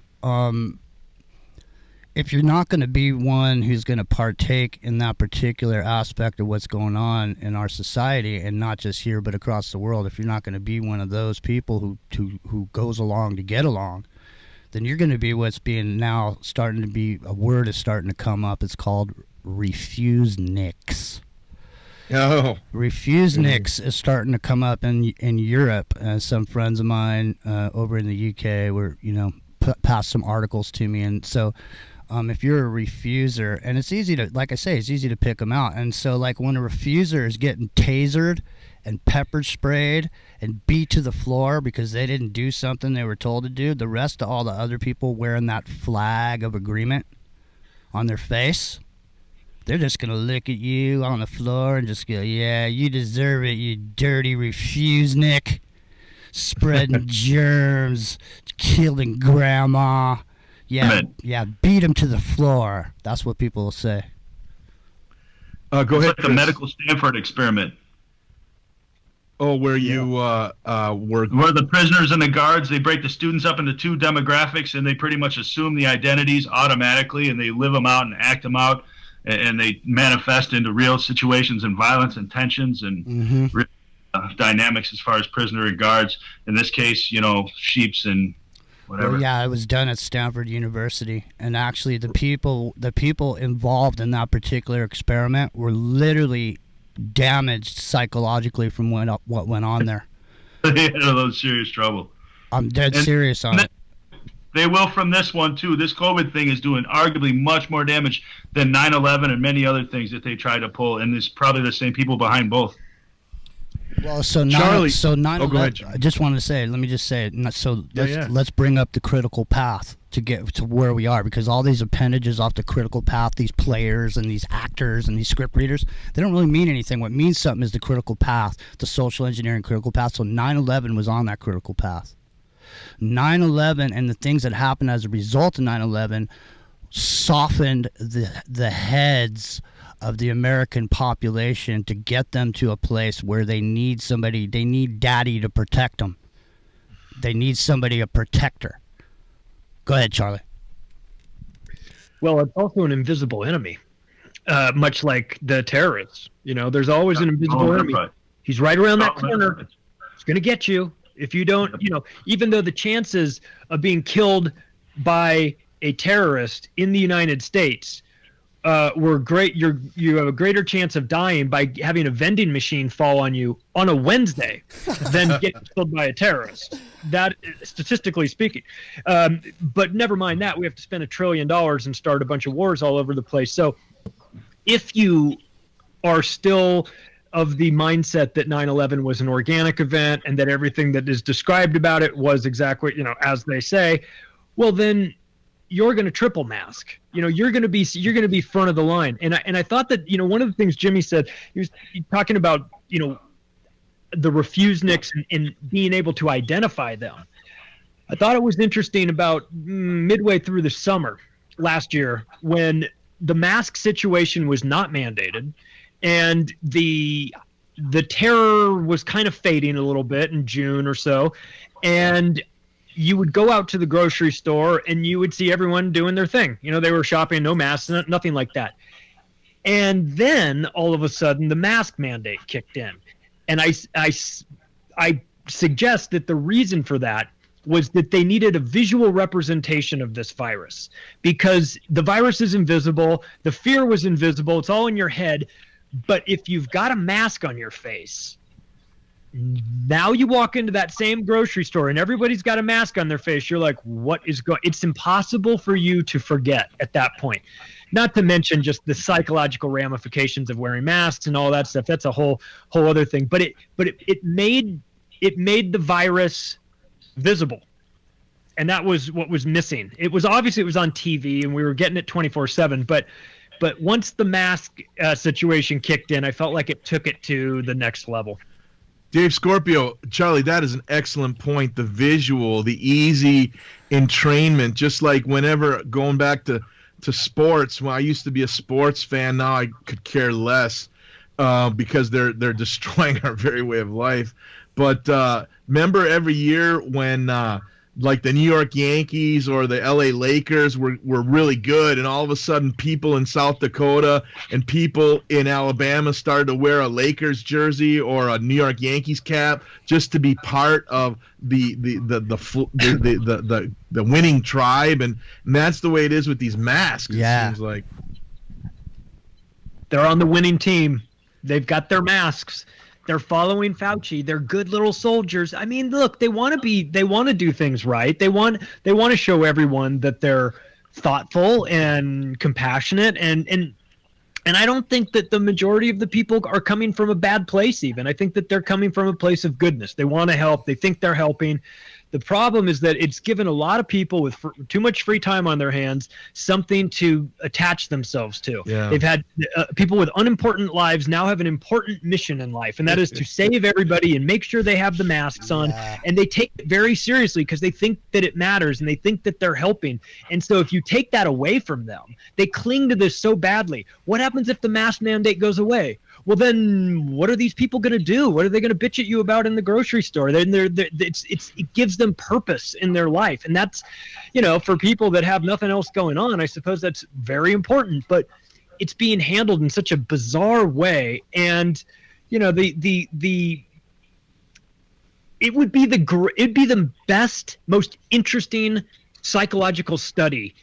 if you're not going to be one who's going to partake in that particular aspect of what's going on in our society, and not just here but across the world, if you're not going to be one of those people who goes along to get along, then you're going to be what's being now starting to be, a word is starting to come up. It's called refuseniks. Oh. Refuseniks is starting to come up in Europe. Some friends of mine over in the UK were, passed some articles to me, and so if you're a refuser, and it's easy to, like I say, it's easy to pick them out. And so, like, when a refuser is getting tasered and pepper sprayed and beat to the floor because they didn't do something they were told to do, the rest of all the other people wearing that flag of agreement on their face, they're just going to look at you on the floor and just go, yeah, you deserve it, you dirty refusenik, spreading germs, killing grandma. Yeah, beat him to the floor. That's what people will say. Go ahead. It's like the medical Stanford experiment. Oh, where you were where the prisoners and the guards, they break the students up into two demographics, and they pretty much assume the identities automatically, and they live them out and act them out, and they manifest into real situations and violence and tensions and dynamics as far as prisoner and guards. In this case, sheeps and whatever. Well, yeah, it was done at Stanford University, and actually the people involved in that particular experiment were literally damaged psychologically from what went on there. They had a little serious trouble. I'm dead serious on it. They will from this one too. This COVID thing is doing arguably much more damage than 9/11 and many other things that they try to pull, and it's probably the same people behind both. Well, so 9/11. I just wanted to say. Let me just say it. So let's bring up the critical path to get to where we are, because all these appendages off the critical path, these players and these actors and these script readers, they don't really mean anything. What means something is the critical path, the social engineering critical path. So 9/11 was on that critical path. 9/11 and the things that happened as a result of 9/11 softened the heads of the American population to get them to a place where they need somebody, they need daddy to protect them. They need somebody, a protector. Go ahead, Charlie. Well, it's also an invisible enemy, much like the terrorists. There's always an invisible enemy. Right. He's right around that corner. He's going to get you. If you don't, even though the chances of being killed by a terrorist in the United States were great, you have a greater chance of dying by having a vending machine fall on you on a Wednesday than getting killed by a terrorist. That, statistically speaking. But never mind that, we have to spend $1 trillion and start a bunch of wars all over the place. So if you are still of the mindset that 9/11 was an organic event and that everything that is described about it was exactly, as they say, well, then you're going to triple mask. You're going to be front of the line. And I thought that, one of the things Jimmy said, he was talking about, the refuseniks and being able to identify them. I thought it was interesting about midway through the summer last year when the mask situation was not mandated and the terror was kind of fading a little bit in June or so, and you would go out to the grocery store and you would see everyone doing their thing. They were shopping, no masks, nothing like that. And then all of a sudden the mask mandate kicked in. And I suggest that the reason for that was that they needed a visual representation of this virus, because the virus is invisible. The fear was invisible. It's all in your head. But if you've got a mask on your face, now you walk into that same grocery store and everybody's got a mask on their face. You're like, what is going? It's impossible for you to forget at that point. Not to mention just the psychological ramifications of wearing masks and all that stuff. That's a whole other thing. But it made the virus visible, and that was what was missing. It was obviously it was on TV and we were getting it 24/7. But once the mask situation kicked in, I felt like it took it to the next level. Dave Scorpio, Charlie, that is an excellent point. The visual, the easy entrainment, just like whenever going back to sports, when I used to be a sports fan, now I could care less because they're destroying our very way of life. But remember every year when like the New York Yankees or the LA Lakers were really good, and all of a sudden people in South Dakota and people in Alabama started to wear a Lakers jersey or a New York Yankees cap just to be part of the winning tribe, and that's the way it is with these masks. Yeah. It seems like they're on the winning team. They've got their masks. They're following Fauci. They're good little soldiers. I mean, look, they want to do things right. They want to show everyone that they're thoughtful and compassionate, and I don't think that the majority of the people are coming from a bad place even. I think that they're coming from a place of goodness. They want to help. They think they're helping. The problem is that it's given a lot of people with too much free time on their hands something to attach themselves to. Yeah. They've had people with unimportant lives now have an important mission in life, and that is to save everybody and make sure they have the masks on. And they take it very seriously because they think that it matters and they think that they're helping. And so if you take that away from them, they cling to this so badly. What happens if the mask mandate goes away? Well, then what are these people going to do? What are they going to bitch at you about in the grocery store? It gives them purpose in their life. And that's, for people that have nothing else going on, I suppose that's very important. But it's being handled in such a bizarre way. And, it would be the best, most interesting psychological study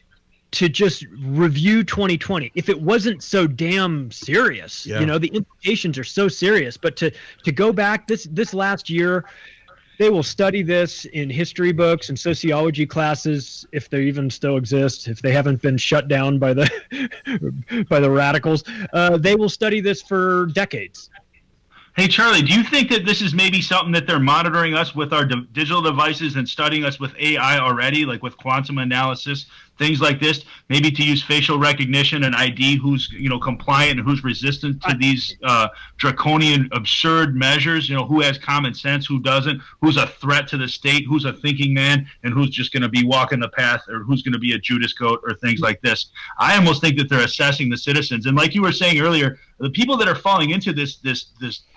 to just review 2020 if it wasn't so damn serious. Yeah. The implications are so serious. But to go back this last year, they will study this in history books and sociology classes if they even still exist, if they haven't been shut down by the by the radicals. They will study this for decades. Hey, Charlie, do you think that this is maybe something that they're monitoring us with our digital devices and studying us with AI already, like with quantum analysis, things like this, maybe to use facial recognition and ID who's, compliant and who's resistant to these draconian, absurd measures, who has common sense, who doesn't, who's a threat to the state, who's a thinking man, and who's just going to be walking the path, or who's going to be a Judas goat, or things like this. I almost think that they're assessing the citizens. And like you were saying earlier, the people that are falling into this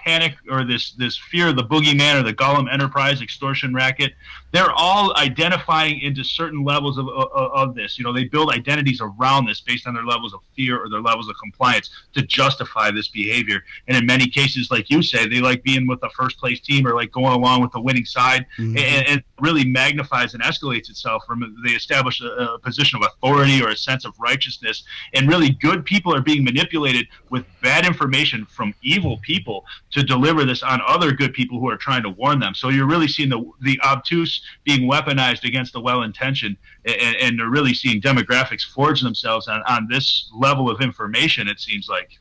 panic or this fear of the boogeyman or the Gollum Enterprise extortion racket, they're all identifying into certain levels of this. They build identities around this based on their levels of fear or their levels of compliance to justify this behavior. And in many cases, like you say, they like being with the first place team or like going along with the winning side, and really magnifies and escalates itself from they establish a position of authority or a sense of righteousness. And really good people are being manipulated with bad information from evil people to deliver this on other good people who are trying to warn them. So you're really seeing the obtuse being weaponized against the well-intentioned, and they're really seeing demographics forge themselves on this level of information, it seems like,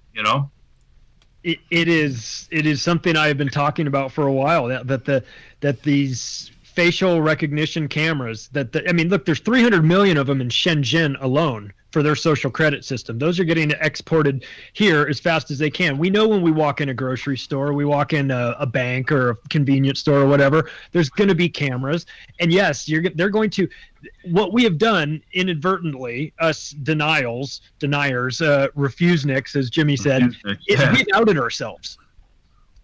It is something I have been talking about for a while, that these facial recognition cameras look, there's 300 million of them in Shenzhen alone for their social credit system. Those are getting exported here as fast as they can. We know when we walk in a grocery store, we walk in a bank or a convenience store or whatever, there's going to be cameras. And yes, they're going to, what we have done inadvertently, us deniers, refusenicks, as Jimmy said, is we've outed ourselves.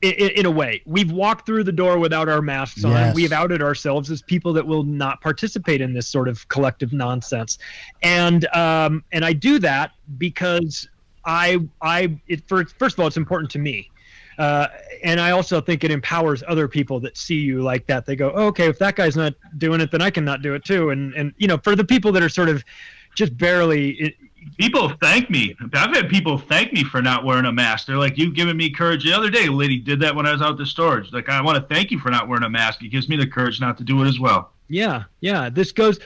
In a way, we've walked through the door without our masks on. Yes. We've outed ourselves as people that will not participate in this sort of collective nonsense, and I do that because first of all, it's important to me, and I also think it empowers other people that see you like that. They go, oh, okay, if that guy's not doing it, then I can not do it too. And for the people that are sort of just barely. People thank me. I've had people thank me for not wearing a mask. They're like, you've given me courage. The other day, a lady did that when I was out the storage. Like, I want to thank you for not wearing a mask. It gives me the courage not to do it as well. Yeah. This goes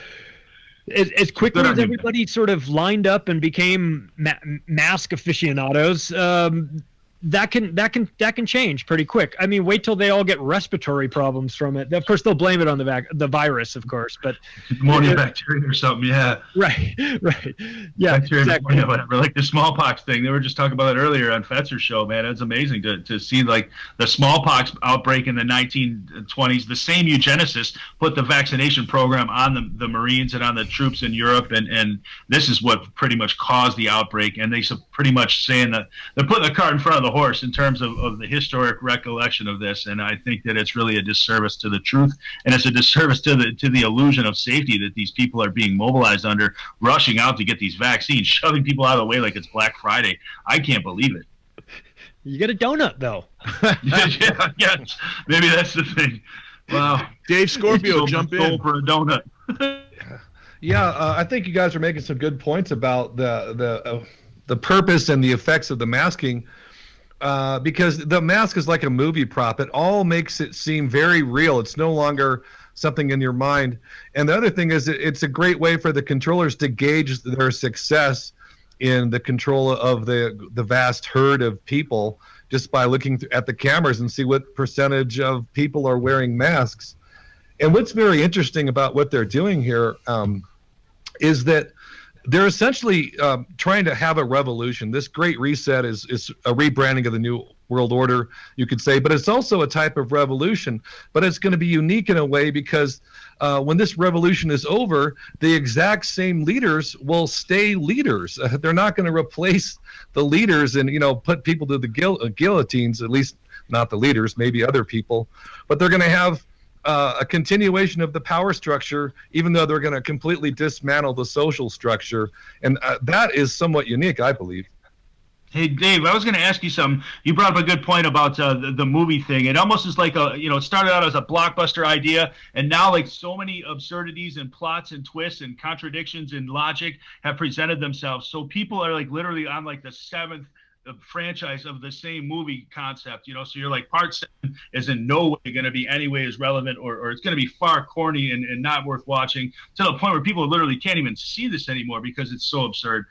as quickly as everybody sort of lined up and became mask aficionados. That can change pretty quick. I mean, wait till they all get respiratory problems from it. Of course, they'll blame it on the virus, of course, but pneumonia, bacteria or something. Yeah. Right. Yeah. Bacteria, exactly. pneumonia, whatever. Like the smallpox thing. They were just talking about it earlier on Fetzer's show, man. It's amazing to see like the smallpox outbreak in the 1920s. The same eugenicists put the vaccination program on the Marines and on the troops in Europe, and this is what pretty much caused the outbreak. And they pretty much saying that they're putting the cart in front of the horse in terms of the historic recollection of this, and I think that it's really a disservice to the truth, and it's a disservice to the illusion of safety that these people are being mobilized under, rushing out to get these vaccines, shoving people out of the way like it's Black Friday. I can't believe it. You get a donut though. yeah, maybe that's the thing. Wow, Dave Scorpio, jump in for a donut. Yeah, I think you guys are making some good points about the purpose and the effects of the masking. Because the mask is like a movie prop. It all makes it seem very real. It's no longer something in your mind. And the other thing is it's a great way for the controllers to gauge their success in the control of the vast herd of people just by looking at the cameras and see what percentage of people are wearing masks. And what's very interesting about what they're doing here is that they're essentially trying to have a revolution. This great reset is a rebranding of the new world order, you could say, but it's also a type of revolution. But it's going to be unique in a way because when this revolution is over, the exact same leaders will stay leaders. They're not going to replace the leaders and, put people to the guillotines, at least not the leaders, maybe other people. But they're going to have a continuation of the power structure, even though they're going to completely dismantle the social structure. And that is somewhat unique, I believe. Hey, Dave, I was going to ask you something. You brought up a good point about the movie thing. It almost is like it started out as a blockbuster idea, and now like so many absurdities and plots and twists and contradictions and logic have presented themselves. So people are like literally on like the seventh franchise of the same movie concept, so you're like part 7 is in no way going to be any way as relevant or it's going to be far corny and not worth watching, to the point where people literally can't even see this anymore because it's so absurd.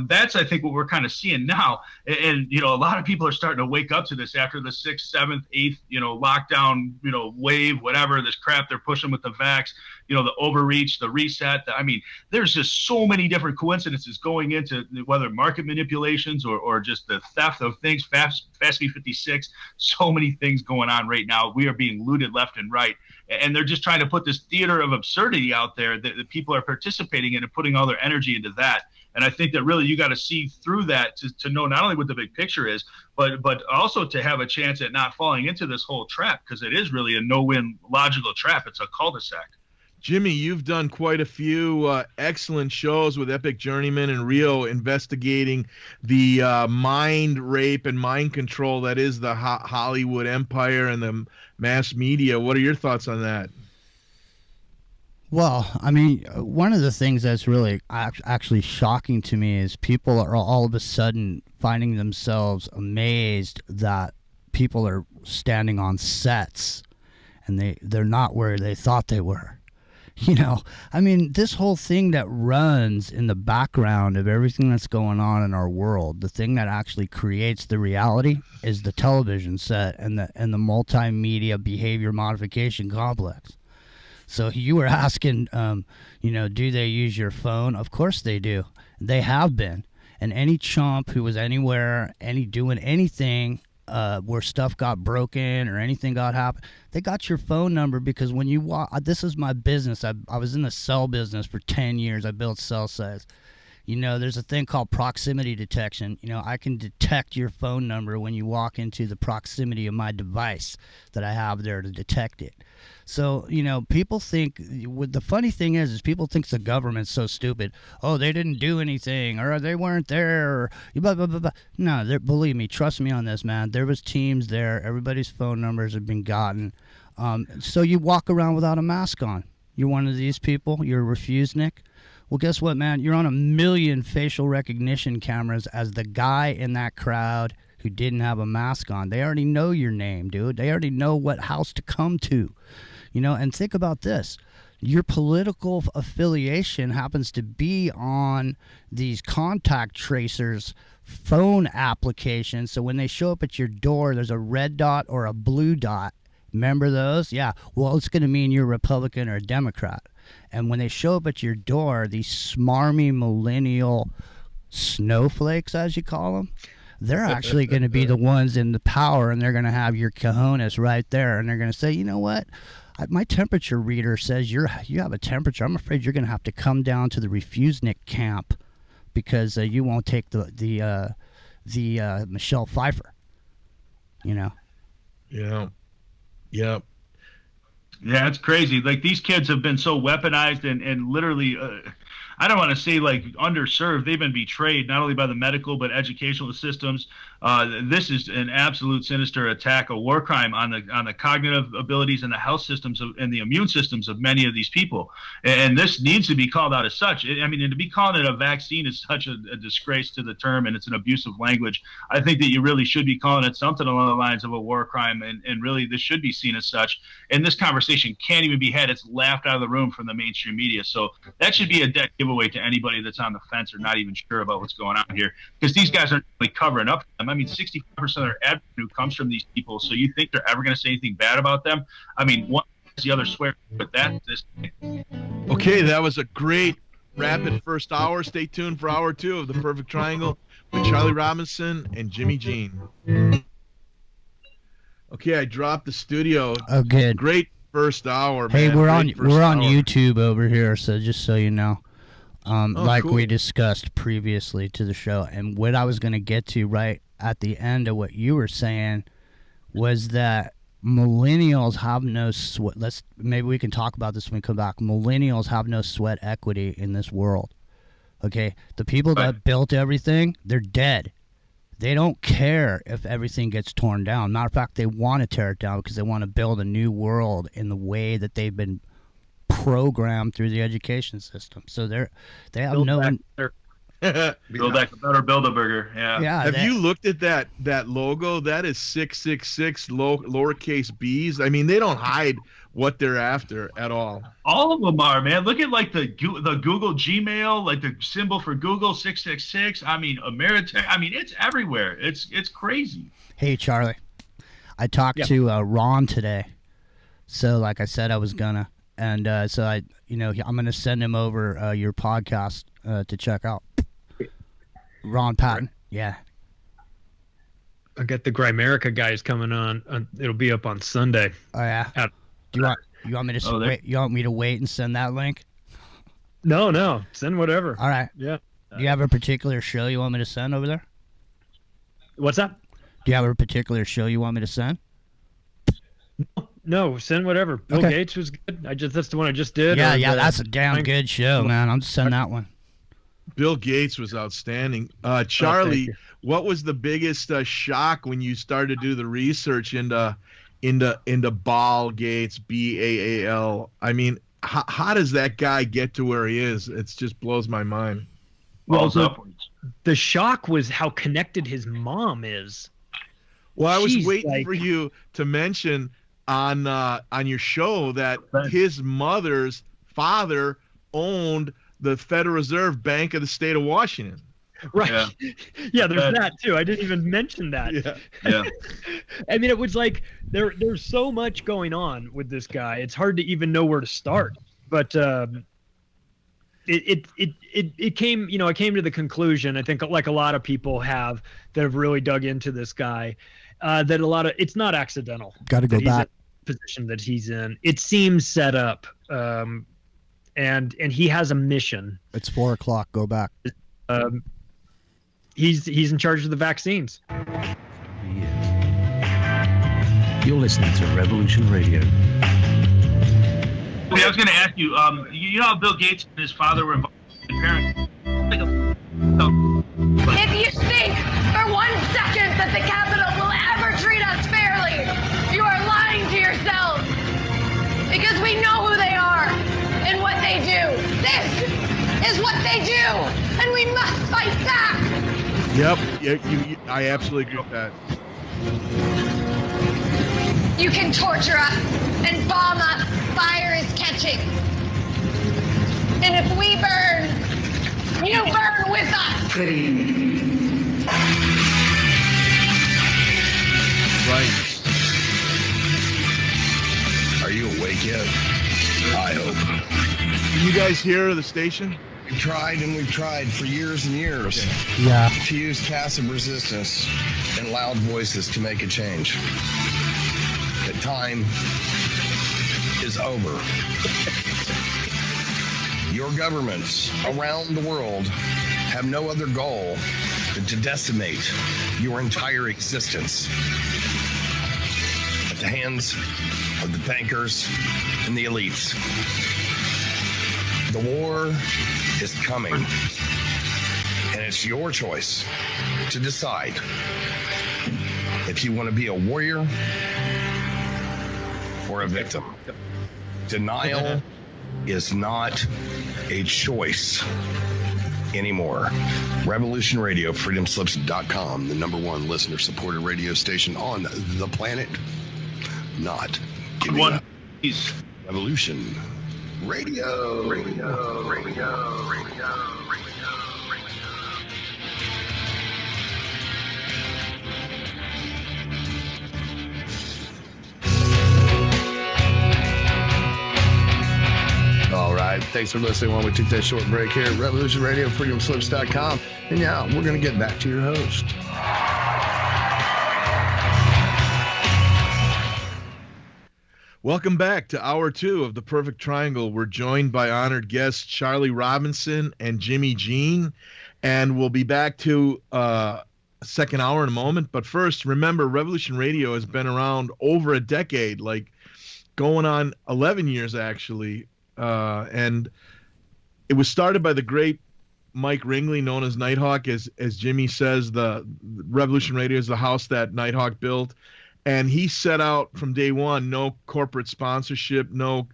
That's I think what we're kind of seeing now, and a lot of people are starting to wake up to this after the 6th, 7th, 8th lockdown wave, whatever, this crap they're pushing with the vax, the overreach, the reset. There's just so many different coincidences going into whether market manipulations or just the theft of things, FASB 56, so many things going on right now. We are being looted left and right. And they're just trying to put this theater of absurdity out there that people are participating in and putting all their energy into that. And I think that really you got to see through that to know not only what the big picture is, but also to have a chance at not falling into this whole trap, because it is really a no-win logical trap. It's a cul-de-sac. Jimmy, you've done quite a few excellent shows with Epic Journeyman and Rio investigating the mind rape and mind control that is the Hollywood empire and the mass media. What are your thoughts on that? Well, one of the things that's really actually shocking to me is people are all of a sudden finding themselves amazed that people are standing on sets and they're not where they thought they were. This whole thing that runs in the background of everything that's going on in our world, the thing that actually creates the reality is the television set and the multimedia behavior modification complex. So you were asking, do they use your phone? Of course they do. They have been. And any chump who was anywhere, doing anything where stuff got broken or anything got happened, they got your phone number, because when you walk, this is my business. I was in the cell business for 10 years. I built cell sites. There's a thing called proximity detection. I can detect your phone number when you walk into the proximity of my device that I have there to detect it. So, people think, the funny thing is people think the government's so stupid. Oh, they didn't do anything, or they weren't there, or blah, blah, blah, blah. No, believe me, trust me on this, man. There was teams there. Everybody's phone numbers have been gotten. So you walk around without a mask on. You're one of these people. You're a refusenik. Well, guess what, man? You're on 1 million facial recognition cameras as the guy in that crowd who didn't have a mask on. They already know your name, dude. They already know what house to come to. And think about this. Your political affiliation happens to be on these contact tracers phone applications. So when they show up at your door, there's a red dot or a blue dot. Remember those? Yeah. Well, it's going to mean you're a Republican or a Democrat. And when they show up at your door, these smarmy millennial snowflakes, as you call them, they're actually going to be the ones in the power, and they're going to have your cojones right there. And they're going to say, you know what? My temperature reader says you have a temperature. I'm afraid you're going to have to come down to the refusenik camp because you won't take the Michelle Pfeiffer. Yeah. Yep. Yeah, it's crazy. Like, these kids have been so weaponized and literally, I don't want to say like underserved. They've been betrayed not only by the medical but educational systems. This is an absolute sinister attack, a war crime on the cognitive abilities and the health systems and the immune systems of many of these people. And this needs to be called out as such. And to be calling it a vaccine is such a disgrace to the term, and it's an abusive language. I think that you really should be calling it something along the lines of a war crime, and really this should be seen as such. And this conversation can't even be had. It's laughed out of the room from the mainstream media. So that should be a dead giveaway to anybody that's on the fence or not even sure about what's going on here, because these guys aren't really covering up for them. 65% of their ad revenue comes from these people. So you think they're ever going to say anything bad about them? One the other swear, but Okay, that was a great rapid first hour. Stay tuned for hour 2 of The Perfect Triangle with Charlie Robinson and Jimmy Jean. Okay, I dropped the studio. Oh, good. Great first hour, Hey, man. we're Great on hour. YouTube over here, so just so you know, like cool. we discussed previously to the show, and what I was gonna get to right at the end of what you were saying was that millennials have no sweat. Maybe we can talk about this when we come back. Millennials have no sweat equity in this world. Okay, the people that built everything, they're dead. They don't care if everything gets torn down. Matter of fact, they want to tear it down because they want to build a new world in the way that they've been programmed through the education system. So they have Build no. Build back a better Build-A-Burger. Yeah. Yeah. Have you looked at that logo? That is 666 lowercase b's. I mean, they don't hide what they're after at all. All of them are, man. Look at like the Google Gmail, like the symbol for Google 666. I mean, Ameritech. I mean, it's everywhere. It's crazy. Hey, Charlie. I talked to Ron today. So, like I said, I was gonna, and so I'm gonna send him over your podcast to check out. Ron Patton. Yeah. I got the Grimerica guys coming on. It'll be up on Sunday. Oh yeah. Do you want me to wait? You want me to wait and send that link? No. Send whatever. All right. Yeah. Do you have a particular show you want me to send over there? What's that? Do you have a particular show you want me to send? No, send whatever. Bill Gates was good. That's the one I just did. Yeah, that's a damn good show, man. I'm just sending that one. Bill Gates was outstanding. Charlie, what was the biggest shock when you started to do the research into Ball Gates, Baal? I mean, how does that guy get to where he is? It just blows my mind. Well, the shock was how connected his mom is. Well, I was waiting for you to mention on your show that his mother's father owned the Federal Reserve Bank of the state of Washington. Right. Yeah, there's that too. I didn't even mention that. Yeah. I mean, it was like there's so much going on with this guy. It's hard to even know where to start. But it came, I came to the conclusion, I think like a lot of people have that have really dug into this guy, that it's not accidental. Got to go back. Position that he's in. It seems set up. And he has a mission. It's 4:00. Go back. He's in charge of the vaccines. You're listening to Revolution Radio. Wait, I was going to ask you. You know how Bill Gates and his father were involved in parenting? If you think for 1 second that the Capitol will ever treat us fairly, you are lying to yourselves. Because we know who they are and what they do. This is what they do, and we must fight back. Yep, I absolutely agree with that. You can torture us and bomb us. Fire is catching. And if we burn, you burn with us. Right. Are you awake yet? I hope. Can you guys hear the station? We've tried for years and years Yeah. to use passive resistance and loud voices to make a change. The time is over. Your governments around the world have no other goal than to decimate your entire existence at the hands of the bankers and the elites. The war is coming, and it's your choice to decide if you want to be a warrior or a victim. Denial is not a choice anymore. Revolution Radio, freedomslips.com, the #1 listener-supported radio station on the planet. Not giving up. Revolution Radio. All right. Thanks for listening while we took that short break here at Revolution Radio, freedomslips.com. And now we're going to get back to your host. Welcome back to Hour 2 of The Perfect Triangle. We're joined by honored guests Charlie Robinson and Jimmy Jean, and we'll be back to second hour in a moment. But first, remember, Revolution Radio has been around over a decade, like going on 11 years actually, and it was started by the great Mike Ringley, known as Nighthawk. As Jimmy says, the Revolution Radio is the house that Nighthawk built, and he set out from day one, no corporate sponsorship, no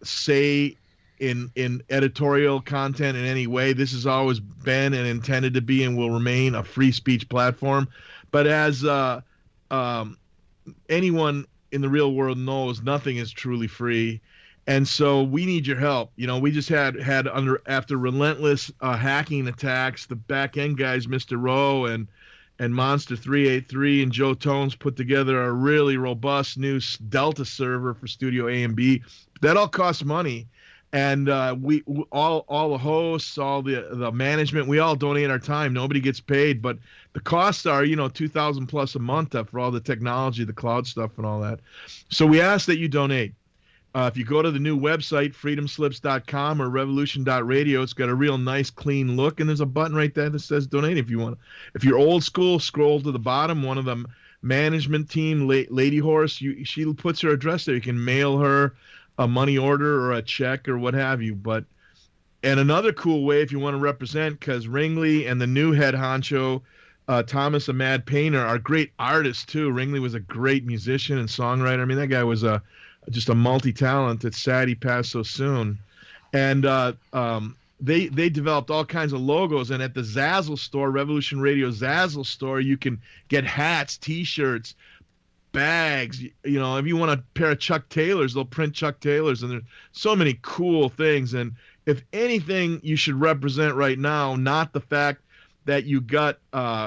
say in editorial content in any way. This has always been and intended to be and will remain a free speech platform. But as anyone in the real world knows, nothing is truly free. And so we need your help. You know, we just had after relentless hacking attacks, the back end guys, Mr. Rowe and Monster 383 and Joe Tones put together a really robust new Delta server for Studio A and B. That all costs money. And we all the hosts, all the management, we all donate our time. Nobody gets paid, but the costs are, $2,000 plus a month for all the technology, the cloud stuff, and all that. So we ask that you donate. If you go to the new website, freedomslips.com or revolution.radio, it's got a real nice, clean look, and there's a button right there that says donate if you want. If you're old school, scroll to the bottom. One of the management team, Lady Horse, she puts her address there. You can mail her a money order or a check or what have you. And another cool way, if you want to represent, because Ringley and the new head honcho, Thomas a Mad Painter, are great artists too. Ringley was a great musician and songwriter. I mean, that guy was just a multi-talent. It's sad he passed so soon. And they developed all kinds of logos. And at the Zazzle store, Revolution Radio Zazzle store, you can get hats, T-shirts, bags. If you want a pair of Chuck Taylors, they'll print Chuck Taylors. And there's so many cool things. And if anything you should represent right now, not the fact that you got,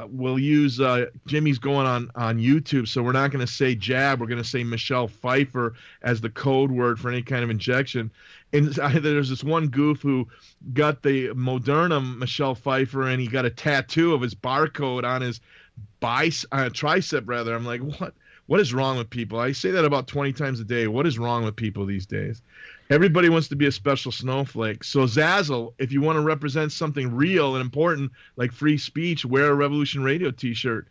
we'll use, Jimmy's going on YouTube, so we're not going to say jab, we're going to say Michelle Pfeiffer as the code word for any kind of injection. And there's this one goof who got the Moderna Michelle Pfeiffer, and he got a tattoo of his barcode on his tricep, rather. I'm like, what is wrong with people? I say that about 20 times a day. What is wrong with people these days? Everybody wants to be a special snowflake. So Zazzle, if you want to represent something real and important like free speech, wear a Revolution Radio T-shirt.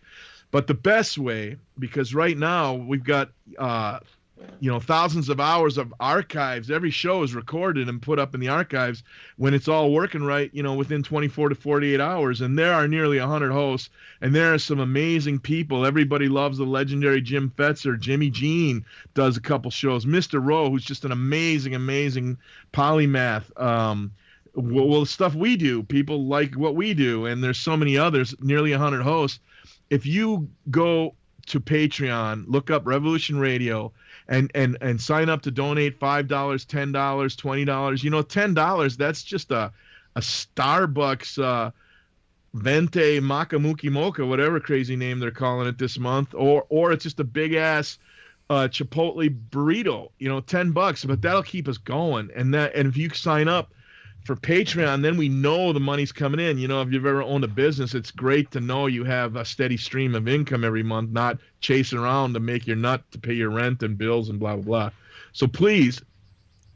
But the best way, because right now we've got thousands of hours of archives. Every show is recorded and put up in the archives when it's all working right, within 24 to 48 hours. And there are nearly 100 hosts, and there are some amazing people. Everybody loves the legendary Jim Fetzer. Jimmy Jean does a couple shows. Mr. Rowe, who's just an amazing polymath. Well, the stuff we do, people like what we do, and there's so many others, nearly 100 hosts. If you go to Patreon, look up Revolution Radio, and sign up to donate $5, $10, $20. $10, that's just a Starbucks Vente Macamuki Mocha, whatever crazy name they're calling it this month, or it's just a big ass Chipotle burrito, $10, but that'll keep us going. And if you sign up for Patreon, then we know the money's coming in. If you've ever owned a business, it's great to know you have a steady stream of income every month, not chasing around to make your nut to pay your rent and bills and blah, blah, blah. So please,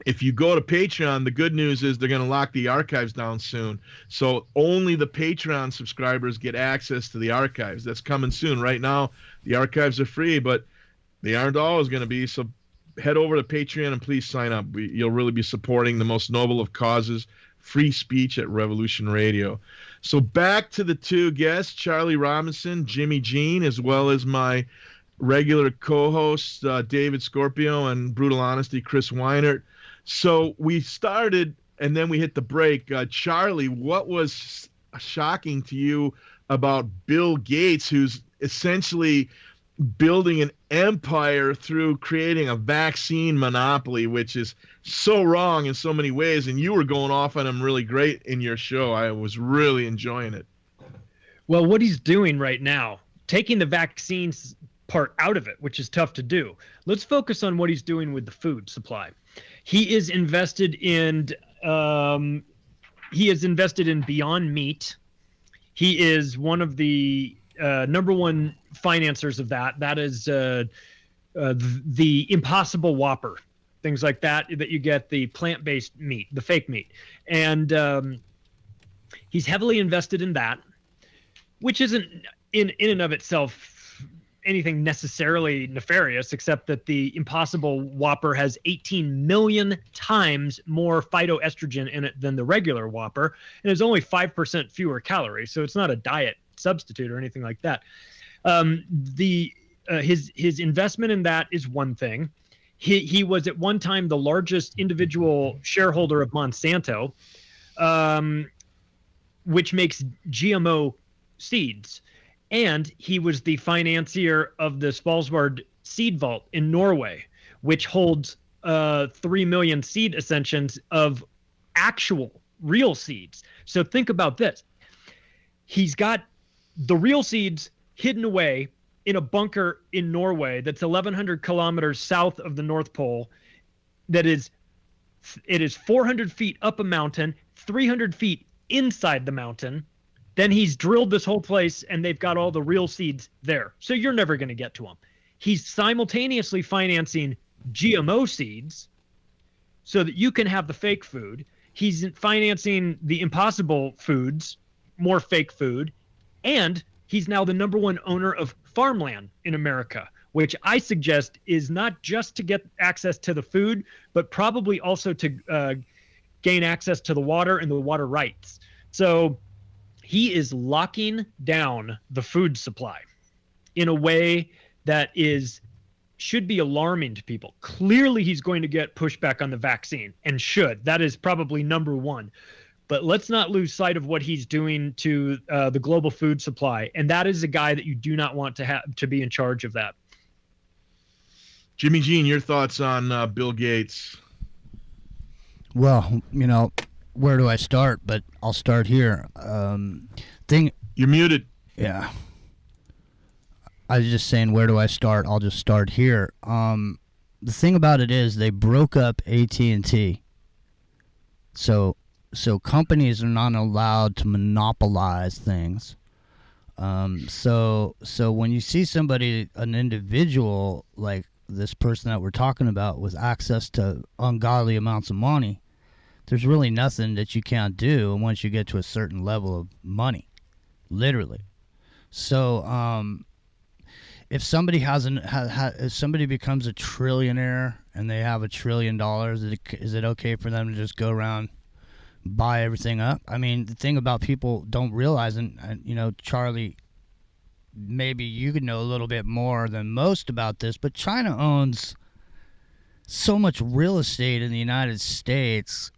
if you go to Patreon, the good news is they're going to lock the archives down soon. So only the Patreon subscribers get access to the archives. That's coming soon. Right now, the archives are free, but they aren't always going to be. So head over to Patreon and please sign up. You'll really be supporting the most noble of causes, free speech at Revolution Radio. So back to the two guests, Charlie Robinson, Jimmy Jean, as well as my regular co-hosts, David Scorpio and Brutal Honesty, Chris Weinert. So we started and then we hit the break. Charlie, what was shocking to you about Bill Gates, who's essentially building an empire through creating a vaccine monopoly, which is so wrong in so many ways? And you were going off on him really great in your show. I was really enjoying it. Well, what he's doing right now, taking the vaccines part out of it, which is tough to do. Let's focus on what he's doing with the food supply. He is invested in Beyond Meat. He is one of the number one financiers of that. That is the Impossible Whopper, things like that you get, the plant-based meat, the fake meat. And he's heavily invested in that, which isn't in and of itself anything necessarily nefarious, except that the Impossible Whopper has 18 million times more phytoestrogen in it than the regular Whopper, and is only 5% fewer calories. So it's not a diet substitute or anything like that. His investment in that is one thing. He was at one time the largest individual shareholder of Monsanto, which makes GMO seeds. And he was the financier of the Svalbard Seed Vault in Norway, which holds 3 million seed ascensions of actual real seeds. So think about this. He's got the real seeds hidden away in a bunker in Norway that's 1,100 kilometers south of the North Pole. It is 400 feet up a mountain, 300 feet inside the mountain. Then he's drilled this whole place, and they've got all the real seeds there. So you're never going to get to them. He's simultaneously financing GMO seeds so that you can have the fake food. He's financing the Impossible Foods, more fake food. And he's now the #1 owner of farmland in America, which I suggest is not just to get access to the food, but probably also to gain access to the water and the water rights. So he is locking down the food supply in a way that should be alarming to people. Clearly, he's going to get pushback on the vaccine, and should. That is probably #1. But let's not lose sight of what he's doing to the global food supply, and that is a guy that you do not want to be in charge of that. Jimmy Jean, your thoughts on Bill Gates? Well, where do I start? But I'll start here. You're muted. Yeah. I was just saying, where do I start? I'll just start here. The thing about it is they broke up AT&T. So companies are not allowed to monopolize things. So when you see somebody, an individual like this person that we're talking about, with access to ungodly amounts of money, there's really nothing that you can't do once you get to a certain level of money, literally. So if somebody if somebody becomes a trillionaire and they have $1 trillion, is it okay for them to just go around, buy everything up? I mean, the thing about people don't realize, and Charlie, maybe you could know a little bit more than most about this, but China owns so much real estate in the United States.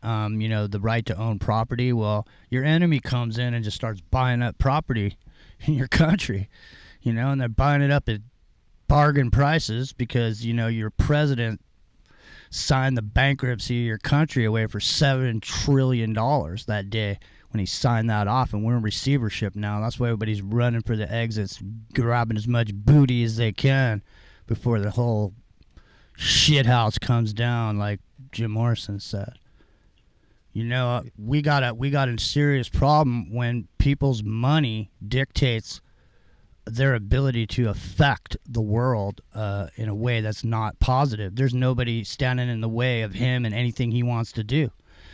The right to own property. Well, your enemy comes in and just starts buying up property in your country, and they're buying it up at bargain prices because, your president signed the bankruptcy of your country away for $7 trillion that day when he signed that off, and we're in receivership now. That's why everybody's running for the exits, grabbing as much booty as they can before the whole shithouse comes down, like Jim Morrison said. We got a serious problem when people's money dictates their ability to affect the world in a way that's not positive. There's nobody standing in the way of him and anything he wants to do,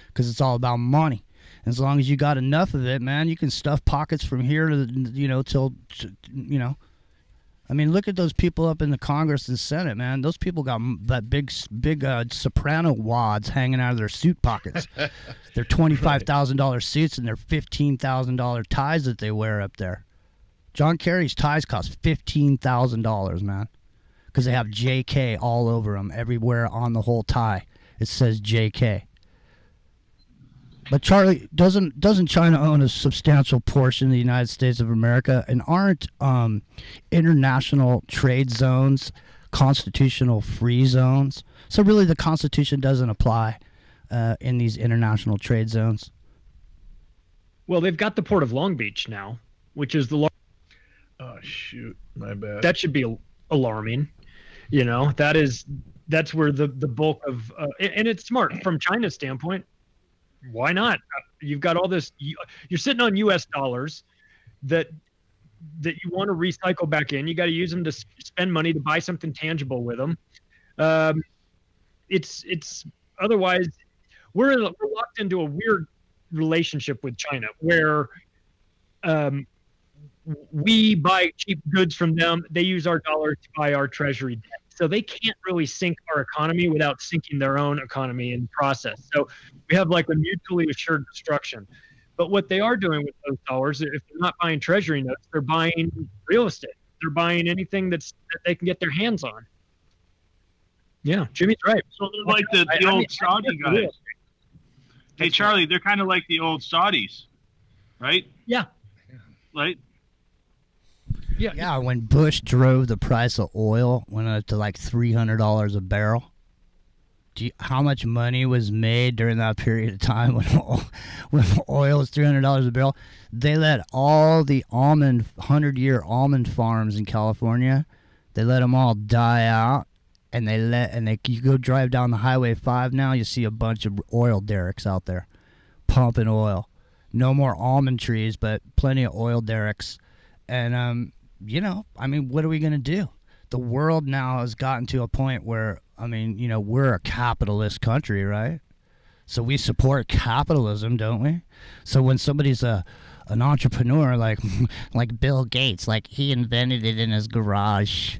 because it's all about money. And as long as you got enough of it, man, you can stuff pockets from here to till. I mean, look at those people up in the Congress and Senate, man. Those people got that big soprano wads hanging out of their suit pockets. Their $25,000 suits and their $15,000 ties that they wear up there. John Kerry's ties cost $15,000, man, because they have JK all over them, everywhere on the whole tie. It says JK. But Charlie, doesn't China own a substantial portion of the United States of America? And aren't international trade zones constitutional free zones? So really the Constitution doesn't apply in these international trade zones? Well, they've got the Port of Long Beach now, which is the Oh, shoot. My bad. That should be alarming. That's where the bulk of and it's smart from China's standpoint. Why not? You've got all this. You're sitting on U.S. dollars that that you want to recycle back in. You got to use them to spend money to buy something tangible with them. It's otherwise we're locked into a weird relationship with China where we buy cheap goods from them. They use our dollar to buy our treasury debt. So they can't really sink our economy without sinking their own economy in the process. So we have like a mutually assured destruction. But what they are doing with those dollars, if they're not buying treasury notes, they're buying real estate. They're buying anything that they can get their hands on. Yeah, Jimmy's right. So they're like the old Saudi guys. Hey, Charlie, they're kind of like the old Saudis, right? Yeah. Right? Yeah, when Bush drove the price of oil, went up to like $300 a barrel. How much money was made during that period of time when oil was $300 a barrel? They let all the 100-year almond farms in California, they let them all die out, and you go drive down the Highway 5 now, you see a bunch of oil derricks out there pumping oil. No more almond trees, but plenty of oil derricks. And what are we going to do? The world now has gotten to a point where, we're a capitalist country, right? So we support capitalism, don't we? So when somebody's an entrepreneur like Bill Gates, like he invented it in his garage.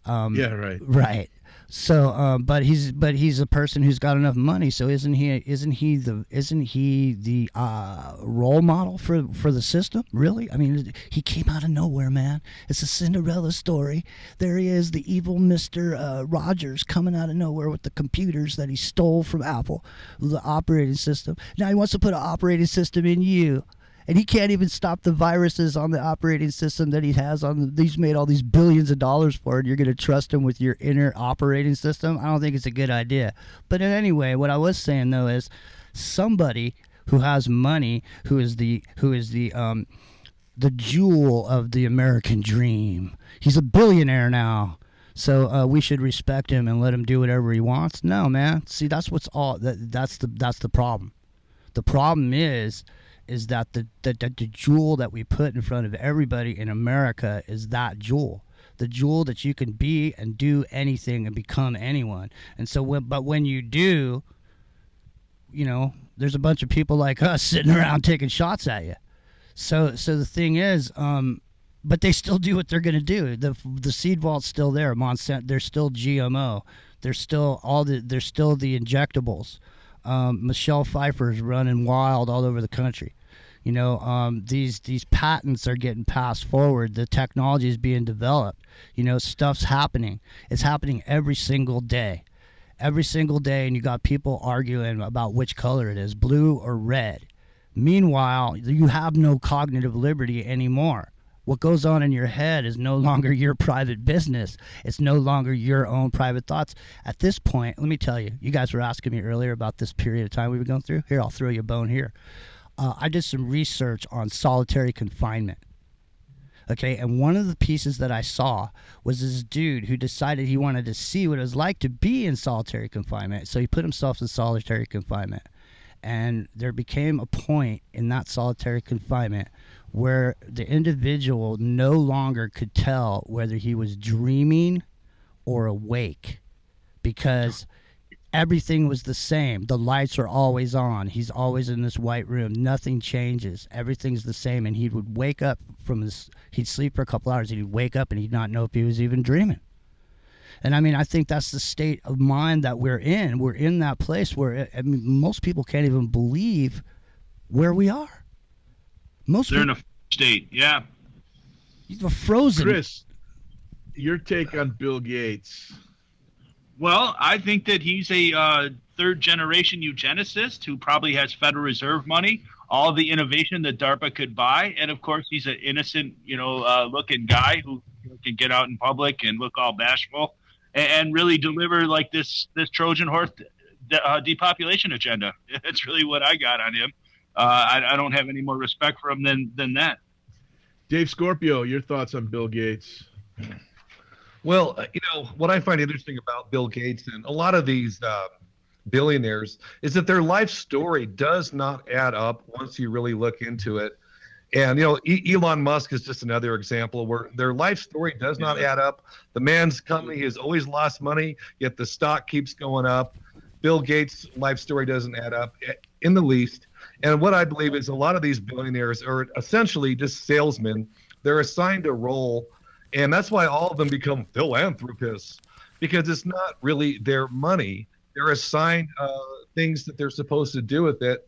Yeah, right. Right. So, but he's a person who's got enough money. So isn't he the role model for the system? Really? I mean, he came out of nowhere, man. It's a Cinderella story. There he is, the evil Mr. Rogers, coming out of nowhere with the computers that he stole from Apple, the operating system. Now he wants to put an operating system in you. And he can't even stop the viruses on the operating system that he has he's made all these billions of dollars for, and you're going to trust him with your inner operating system? I don't think it's a good idea. But anyway, what I was saying though is somebody who has money, who is the jewel of the American dream. He's a billionaire now. So we should respect him and let him do whatever he wants? No, man. See, that's that's the problem. The problem is that the jewel that we put in front of everybody in America is that jewel. The jewel that you can be and do anything and become anyone. And so, when you do, there's a bunch of people like us sitting around taking shots at you. So the thing is, but they still do what they're going to do. The seed vault's still there. Monsanto, they're still GMO. They're still the injectables. Michelle Pfeiffer's running wild all over the country. These patents are getting passed forward. The technology is being developed. Stuff's happening. It's happening every single day. Every single day, and you got people arguing about which color it is, blue or red. Meanwhile, you have no cognitive liberty anymore. What goes on in your head is no longer your private business. It's no longer your own private thoughts. At this point, let me tell you, you guys were asking me earlier about this period of time we've been going through. Here, I'll throw you a bone here. I did some research on solitary confinement. Okay, and one of the pieces that I saw was this dude who decided he wanted to see what it was like to be in solitary confinement. So he put himself in solitary confinement. And there became a point in that solitary confinement where the individual no longer could tell whether he was dreaming or awake, because everything was the same. The lights are always on. He's always in this white room. Nothing changes. Everything's the same. And he would wake up he'd sleep for a couple hours and he'd wake up and he'd not know if he was even dreaming. And I think that's the state of mind that we're in. We're in that place where most people can't even believe where we are. They're in a state, yeah. You're frozen. Chris, your take on Bill Gates? Well, I think that he's a third-generation eugenicist who probably has Federal Reserve money, all the innovation that DARPA could buy, and of course he's an innocent, looking guy who can get out in public and look all bashful and really deliver like this Trojan horse depopulation agenda. It's really what I got on him. I don't have any more respect for him than that. Dave Scorpio, your thoughts on Bill Gates? Well, what I find interesting about Bill Gates and a lot of these billionaires is that their life story does not add up once you really look into it. And, you know, Elon Musk is just another example where their life story does not add up. The man's company has always lost money, yet the stock keeps going up. Bill Gates' life story doesn't add up in the least. And what I believe is a lot of these billionaires are essentially just salesmen. They're assigned a role, and that's why all of them become philanthropists, because it's not really their money. They're assigned things that they're supposed to do with it.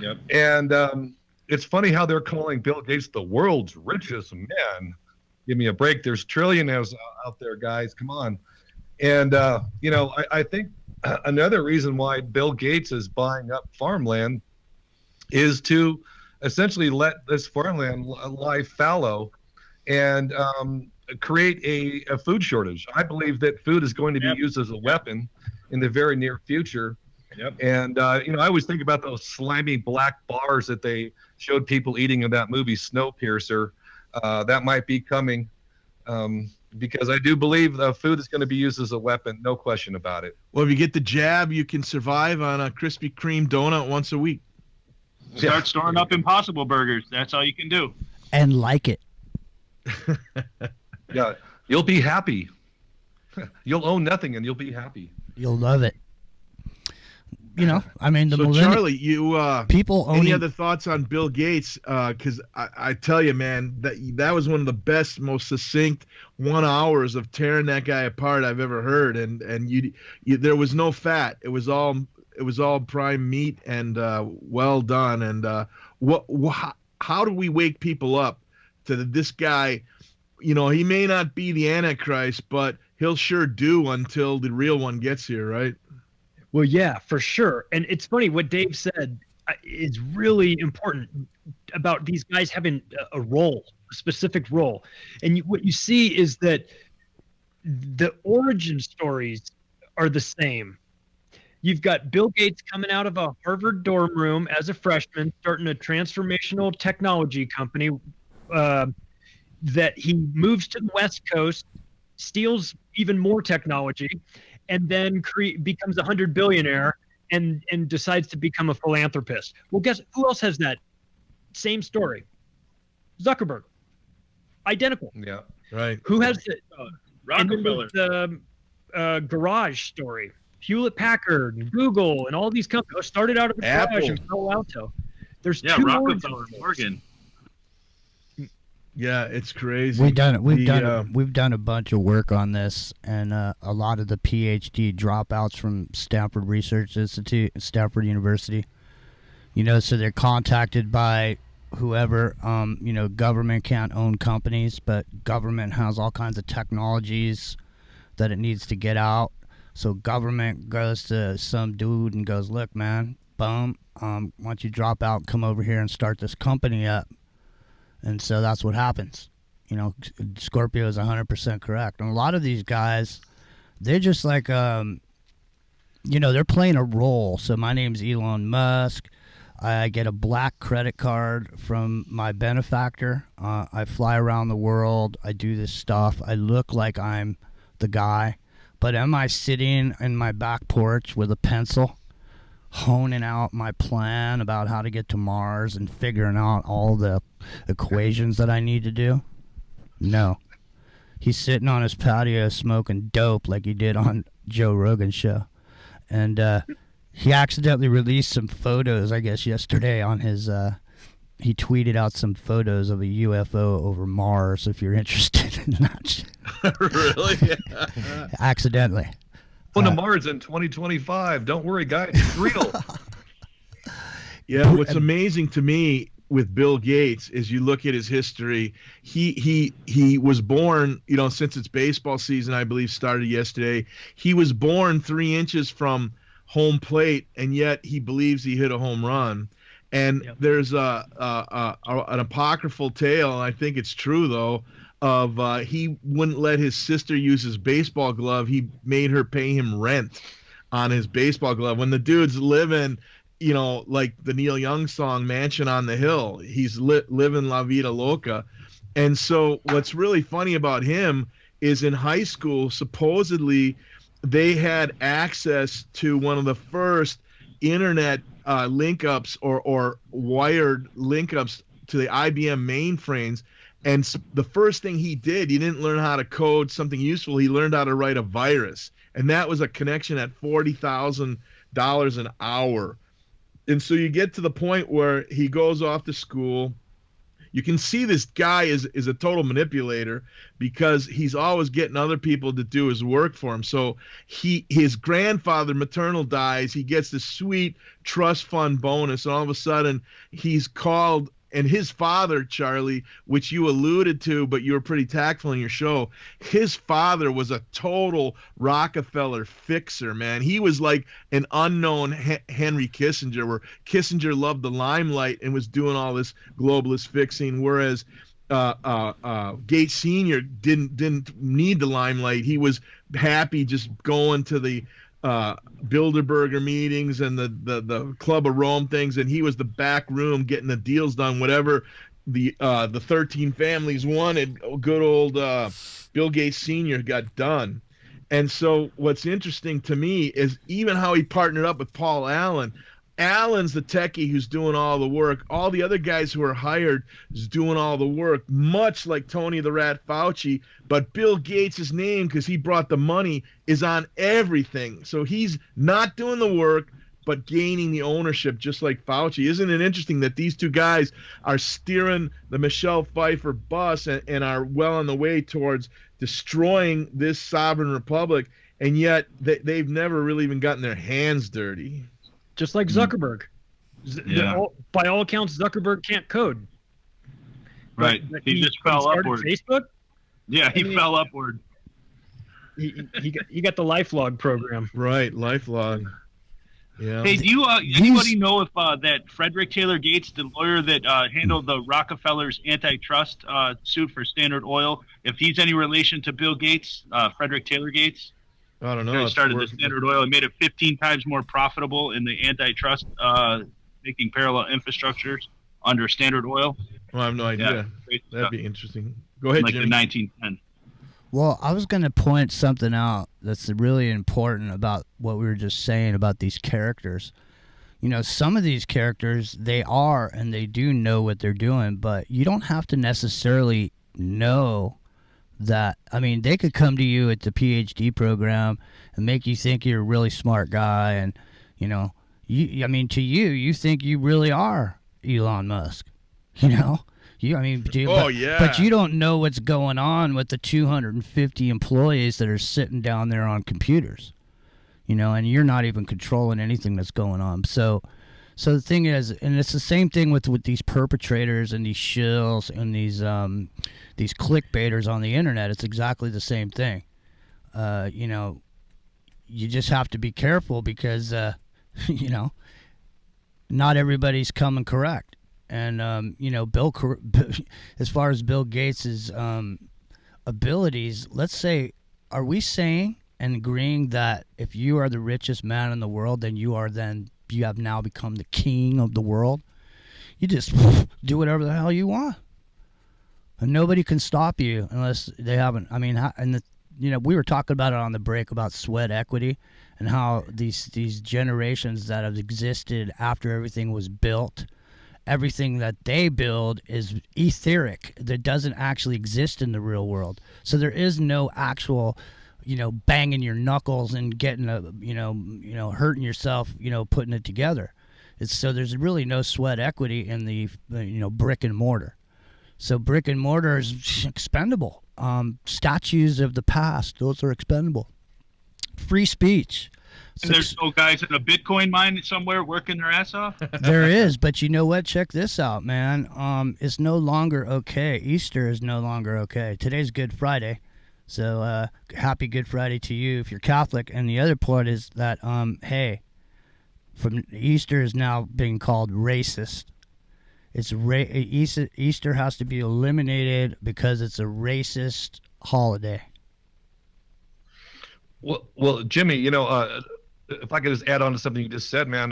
Yep. And it's funny how they're calling Bill Gates the world's richest man. Give me a break. There's trillionaires out there, guys. Come on. And, you know, I think another reason why Bill Gates is buying up farmland is to essentially let this farmland lie fallow and create a food shortage. I believe that food is going to be used as a weapon in the very near future. Yep. And, you know, I always think about those slimy black bars that they showed people eating in that movie Snowpiercer. That might be coming because I do believe the food is going to be used as a weapon. No question about it. Well, if you get the jab, you can survive on a Krispy Kreme donut once a week. Start storing up Impossible Burgers. That's all you can do. And like it. Yeah, you'll be happy. You'll own nothing and you'll be happy. You'll love it. You know, I mean, so Charlie, you people any other thoughts on Bill Gates? Because I tell you, man, that was one of the best, most succinct 1 hours of tearing that guy apart I've ever heard. And you there was no fat. It was all prime meat and well done. And how do we wake people up to this guy? You know, he may not be the Antichrist, but he'll sure do until the real one gets here, right? Well, yeah, for sure. And it's funny what Dave said is really important about these guys having a role, a specific role. And what you see is that the origin stories are the same. You've got Bill Gates coming out of a Harvard dorm room as a freshman, starting a transformational technology company that he moves to the West Coast, steals even more technology, and then becomes a 100 billionaire and decides to become a philanthropist. Well, guess who else has that same story? Zuckerberg. Identical. Yeah, right. Who has the Rockefeller? The garage story. Hewlett Packard, Google, and all these companies started out of a garage in Palo Alto. There's two Rockefeller, Morgan. Yeah, it's crazy. We've done a bunch of work on this, and a lot of the PhD dropouts from Stanford Research Institute, Stanford University. You know, so they're contacted by whoever. You know, government can't own companies, but government has all kinds of technologies that it needs to get out. So government goes to some dude and goes, "Look, man, boom, why don't you drop out and come over here and start this company up?" And so that's what happens. You know, Scorpio is 100% correct. And a lot of these guys, they're just like, you know, they're playing a role. So my name's Elon Musk. I get a black credit card from my benefactor. I fly around the world. I do this stuff. I look like I'm the guy. But am I sitting in my back porch with a pencil, honing out my plan about how to get to Mars and figuring out all the equations that I need to do? No. He's sitting on his patio smoking dope like he did on Joe Rogan's show. And he accidentally released some photos, I guess, yesterday on his... he tweeted out some photos of a UFO over Mars, if you're interested in that. Really? Accidentally. Going to Mars in 2025. Don't worry, guys. It's real. Yeah, what's amazing to me with Bill Gates is you look at his history. He was born, you know, since it's baseball season, I believe, started yesterday. He was born 3 inches from home plate, and yet he believes he hit a home run. And there's an apocryphal tale, and I think it's true, though, of he wouldn't let his sister use his baseball glove. He made her pay him rent on his baseball glove. When the dude's living, you know, like the Neil Young song, Mansion on the Hill, he's living La Vida Loca. And so what's really funny about him is in high school, supposedly they had access to one of the first internet link ups or wired link ups to the IBM mainframes. And the first thing he did, he didn't learn how to code something useful. He learned how to write a virus. And that was a connection at $40,000 an hour. And so you get to the point where he goes off to school. You can see this guy is a total manipulator because he's always getting other people to do his work for him. So his grandfather maternal dies. He gets this sweet trust fund bonus. And all of a sudden he's called, and his father, Charlie, which you alluded to, but you were pretty tactful in your show, his father was a total Rockefeller fixer, man. He was like an unknown Henry Kissinger, where Kissinger loved the limelight and was doing all this globalist fixing, whereas Gates Sr. didn't need the limelight. He was happy just going to the Bilderberger meetings and the Club of Rome things, and he was the back room getting the deals done, whatever the 13 families wanted. Good old Bill Gates Sr. got done. And so what's interesting to me is even how he partnered up with Paul Allen. Allen's the techie who's doing all the work. All the other guys who are hired is doing all the work, much like Tony the Rat Fauci. But Bill Gates' name, because he brought the money, is on everything. So he's not doing the work, but gaining the ownership, just like Fauci. Isn't it interesting that these two guys are steering the Michelle Pfeiffer bus and are well on the way towards destroying this sovereign republic, and yet they've never really even gotten their hands dirty? Just like Zuckerberg. By all accounts, Zuckerberg can't code. Right. He just fell upward. Facebook? Yeah, he fell upward. He got the LifeLog program. Right, LifeLog. Yeah. Hey, do you anybody know if that Frederick Taylor Gates, the lawyer that handled the Rockefellers antitrust suit for Standard Oil, if he's any relation to Bill Gates, Frederick Taylor Gates? I don't know. He started the Standard Oil and made it 15 times more profitable in the antitrust, making parallel infrastructures under Standard Oil. Well, I have no idea. Yeah, that'd be interesting. Go ahead, like Jimmy. the 1910. Well, I was going to point something out that's really important about what we were just saying about these characters. You know, some of these characters, they are and they do know what they're doing, but you don't have to necessarily know that. I mean, they could come to you at the PhD program and make you think you're a really smart guy, and you know, you think you really are Elon Musk. You know, but you don't know what's going on with the 250 employees that are sitting down there on computers. You know, and you're not even controlling anything that's going on. So the thing is, and it's the same thing with these perpetrators and these shills and these clickbaiters on the internet. It's exactly the same thing. You know, you just have to be careful because, you know, not everybody's coming correct. And, you know, as far as Bill Gates's abilities, let's say, are we saying and agreeing that if you are the richest man in the world, then you have now become the king of the world? You just do whatever the hell you want, and nobody can stop you unless they haven't. I mean, you know, we were talking about it on the break about sweat equity and how these generations that have existed after everything was built, everything that they build is etheric. That doesn't actually exist in the real world. So there is no actual, you know, banging your knuckles and getting hurting yourself, you know, putting it together. So there's really no sweat equity in the, you know, brick and mortar. So brick and mortar is expendable. Statues of the past, those are expendable. Free speech. And there's no guys in a Bitcoin mine somewhere working their ass off? There is, but you know what? Check this out, man. It's no longer okay. Easter is no longer okay. Today's Good Friday. So happy Good Friday to you if you're Catholic. And the other part is that, hey, from Easter is now being called racist. Easter has to be eliminated because it's a racist holiday. Well, Jimmy, you know, if I could just add on to something you just said, man,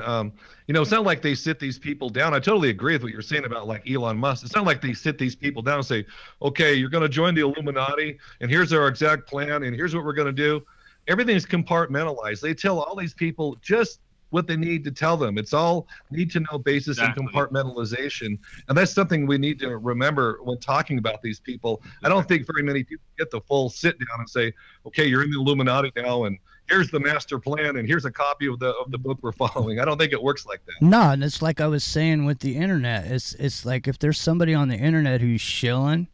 you know, it's not like they sit these people down. I totally agree with what you're saying about like Elon Musk. It's not like they sit these people down and say, okay, you're going to join the Illuminati, and here's our exact plan, and here's what we're going to do. Everything's compartmentalized. They tell all these people, just what they need to tell them. It's all need to know basis Exactly. and compartmentalization. And that's something we need to remember when talking about these people. I don't think very many people get the full sit down and say, okay, you're in the Illuminati now, and here's the master plan, and here's a copy of the book we're following. I don't think it works like that. No, and it's like I was saying with the internet. It's like if there's somebody on the internet who's shilling,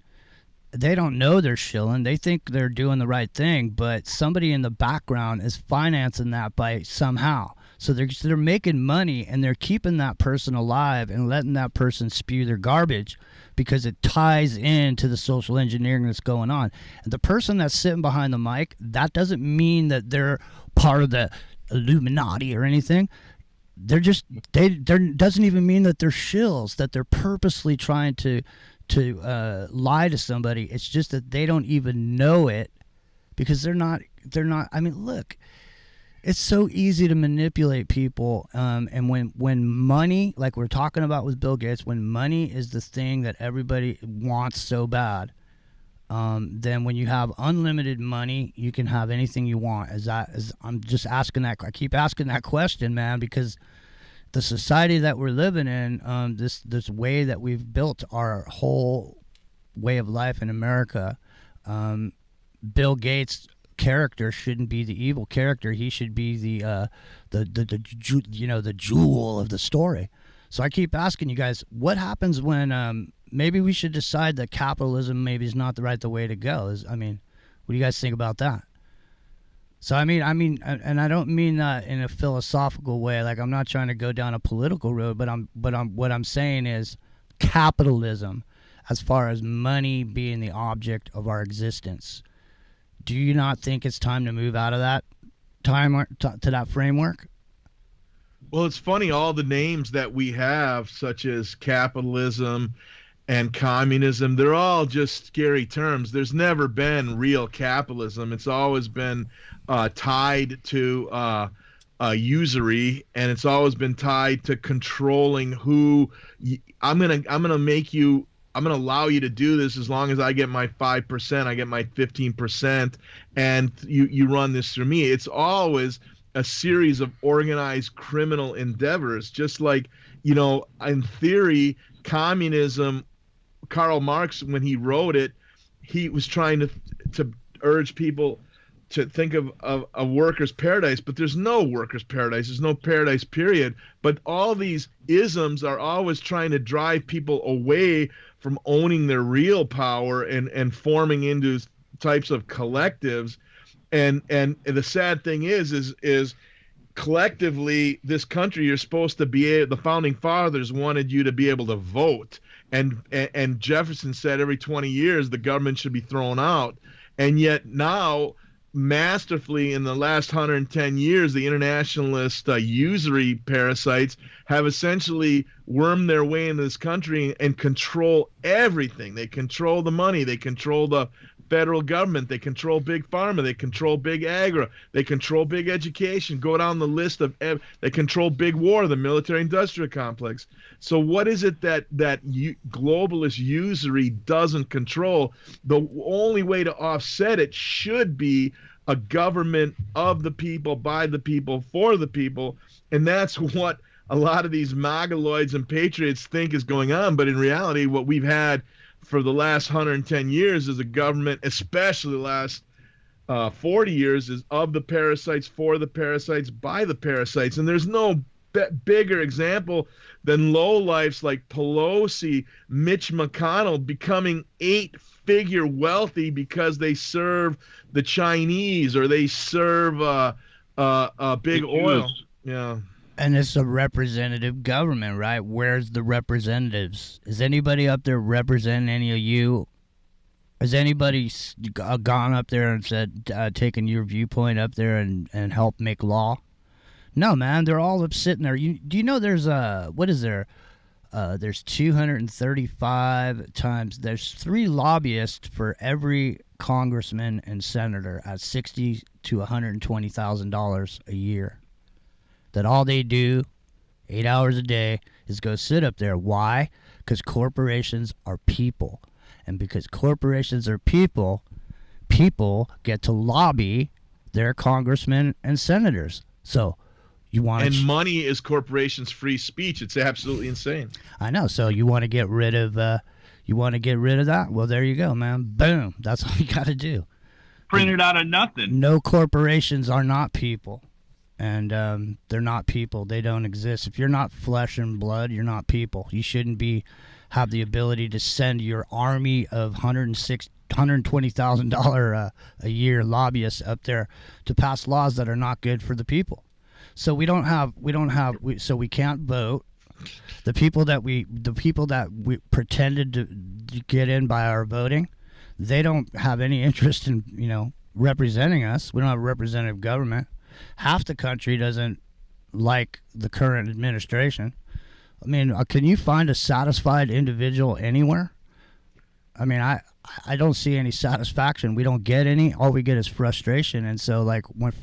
they don't know they're shilling. They think they're doing the right thing, but somebody in the background is financing that by somehow. So they're making money, and they're keeping that person alive and letting that person spew their garbage because it ties into the social engineering that's going on. And the person that's sitting behind the mic, that doesn't mean that they're part of the Illuminati or anything. They're just they doesn't even mean that they're shills, that they're purposely trying to lie to somebody. It's just that they don't even know it because they're not. I mean, look, it's so easy to manipulate people. And when money, like we're talking about with Bill Gates, when money is the thing that everybody wants so bad, then when you have unlimited money, you can have anything you want. I'm just asking that. I keep asking that question, man, because the society that we're living in, this way that we've built our whole way of life in America, Bill Gates' character shouldn't be the evil character. He should be the jewel of the story. So I keep asking you guys, what happens when maybe we should decide that capitalism maybe is not the way to go? What do you guys think about that? So I mean, and I don't mean that in a philosophical way. Like, I'm not trying to go down a political road, but what I'm saying is capitalism, as far as money being the object of our existence. Do you not think it's time to move out of that to that framework? Well, it's funny, all the names that we have, such as capitalism and communism, they're all just scary terms. There's never been real capitalism. It's always been tied to usury, and it's always been tied to controlling who I'm gonna allow you to do this as long as I get my 5%, I get my 15%, and you run this through me. It's always a series of organized criminal endeavors. Just like, in theory, communism, Karl Marx, when he wrote it, he was trying to urge people to think of a worker's paradise, but there's no worker's paradise. There's no paradise, period. But all these isms are always trying to drive people away from owning their real power and forming into types of collectives. And the sad thing is collectively, this country, you're supposed to be the founding fathers wanted you to be able to vote. And Jefferson said every 20 years the government should be thrown out. And yet now, masterfully, in the last 110 years, the internationalist usury parasites have essentially wormed their way into this country and control everything. They control the money. They control the federal government. They control big pharma. They control big agri. They control big education. Go down the list of. They control big war, the military-industrial complex. So what is it that globalist usury doesn't control? The only way to offset it should be a government of the people, by the people, for the people, and that's what a lot of these Mongoloids and patriots think is going on. But in reality, what we've had for the last 110 years is a government, especially the last 40 years, is of the parasites, for the parasites, by the parasites. And there's no bigger example than lowlifes like Pelosi, Mitch McConnell becoming 8-figure wealthy because they serve the Chinese or they serve big oil. Yeah. And it's a representative government, right? Where's the representatives? Is anybody up there representing any of you? Has anybody gone up there and said, taken your viewpoint up there and helped make law? No, man. They're all up sitting there. Do you know there's what is there? There's 235 times. There's 3 lobbyists for every congressman and senator at $60,000 to $120,000 a year. That all they do 8 hours a day is go sit up there. Why? Because corporations are people. And because corporations are people, people get to lobby their congressmen and senators. So You want and money is corporations' free speech. It's absolutely insane. I know. So you want to get rid of that? Well, there you go, man. Boom. That's all you got to do. Print it out of nothing. No, corporations are not people, and they're not people. They don't exist. If you're not flesh and blood, you're not people. You shouldn't have the ability to send your army of $120,000 a year lobbyists up there to pass laws that are not good for the people. So we can't vote. The people that we pretended to get in by our voting, they don't have any interest in, representing us. We don't have a representative government. Half the country doesn't like the current administration. I mean, can you find a satisfied individual anywhere? I mean, I don't see any satisfaction. We don't get any. All we get is frustration. And so,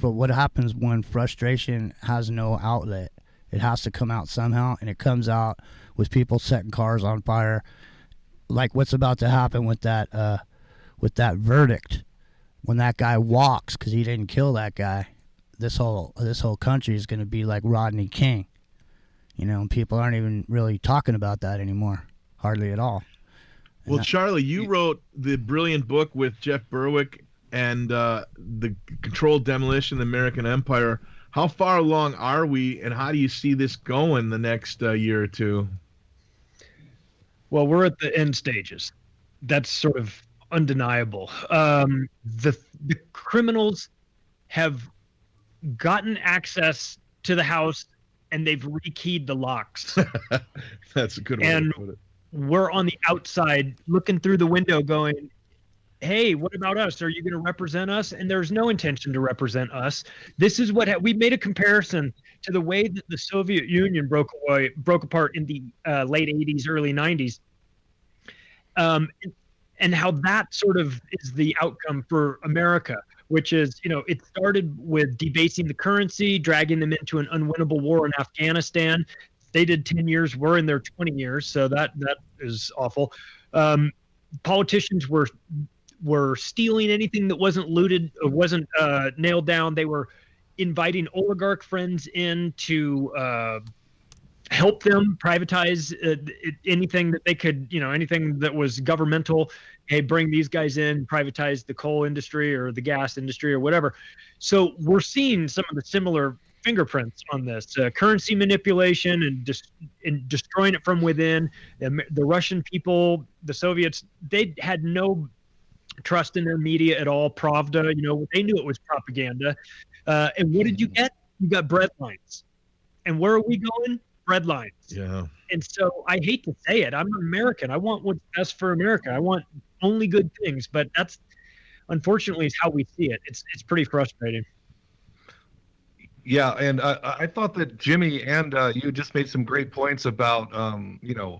what happens when frustration has no outlet? It has to come out somehow, and it comes out with people setting cars on fire, like what's about to happen with that verdict when that guy walks because he didn't kill that guy. This whole country is going to be like Rodney King, and people aren't even really talking about that anymore, hardly at all. Well, Charlie, you wrote the brilliant book with Jeff Berwick and the Controlled Demolition of the American Empire. How far along are we, and how do you see this going the next year or two? Well, we're at the end stages. That's sort of undeniable. The criminals have gotten access to the house, and they've rekeyed the locks. That's a good way to put it. We're on the outside looking through the window going, hey, what about us? Are you going to represent us? And there's no intention to represent us. This is what we made a comparison to the way that the Soviet Union broke apart in the late 80s, early 90s. And how that sort of is the outcome for America, which is, it started with debasing the currency, dragging them into an unwinnable war in Afghanistan. They did 10 years. We're in their 20 years. So that is awful. Politicians were stealing anything that wasn't looted or wasn't nailed down. They were inviting oligarch friends in to help them privatize anything that they could, anything that was governmental. Hey, bring these guys in, privatize the coal industry or the gas industry or whatever. So we're seeing some of the similar fingerprints on this currency manipulation and destroying it from within. The Russian people, the Soviets, they had no trust in their media at all. Pravda, they knew it was propaganda. And what did you get? You got bread lines. And where are we going? Bread lines. Yeah. And so I hate to say it. I'm an American. I want what's best for America. I want only good things. But that's, unfortunately, is how we see it. It's pretty frustrating. Yeah, and I thought that Jimmy and you just made some great points about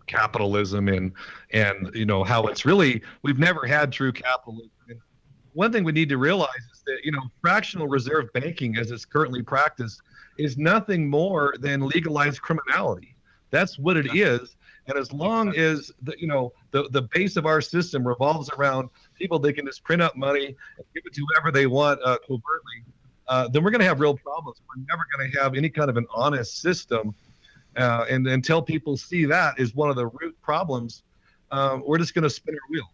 capitalism and how it's really, we've never had true capitalism. And one thing we need to realize is that fractional reserve banking as it's currently practiced is nothing more than legalized criminality. That's what it is. And as long as the base of our system revolves around people, they can just print up money and give it to whoever they want covertly. Then we're going to have real problems. We're never going to have any kind of an honest system. And until people see that is one of the root problems, we're just going to spin our wheel.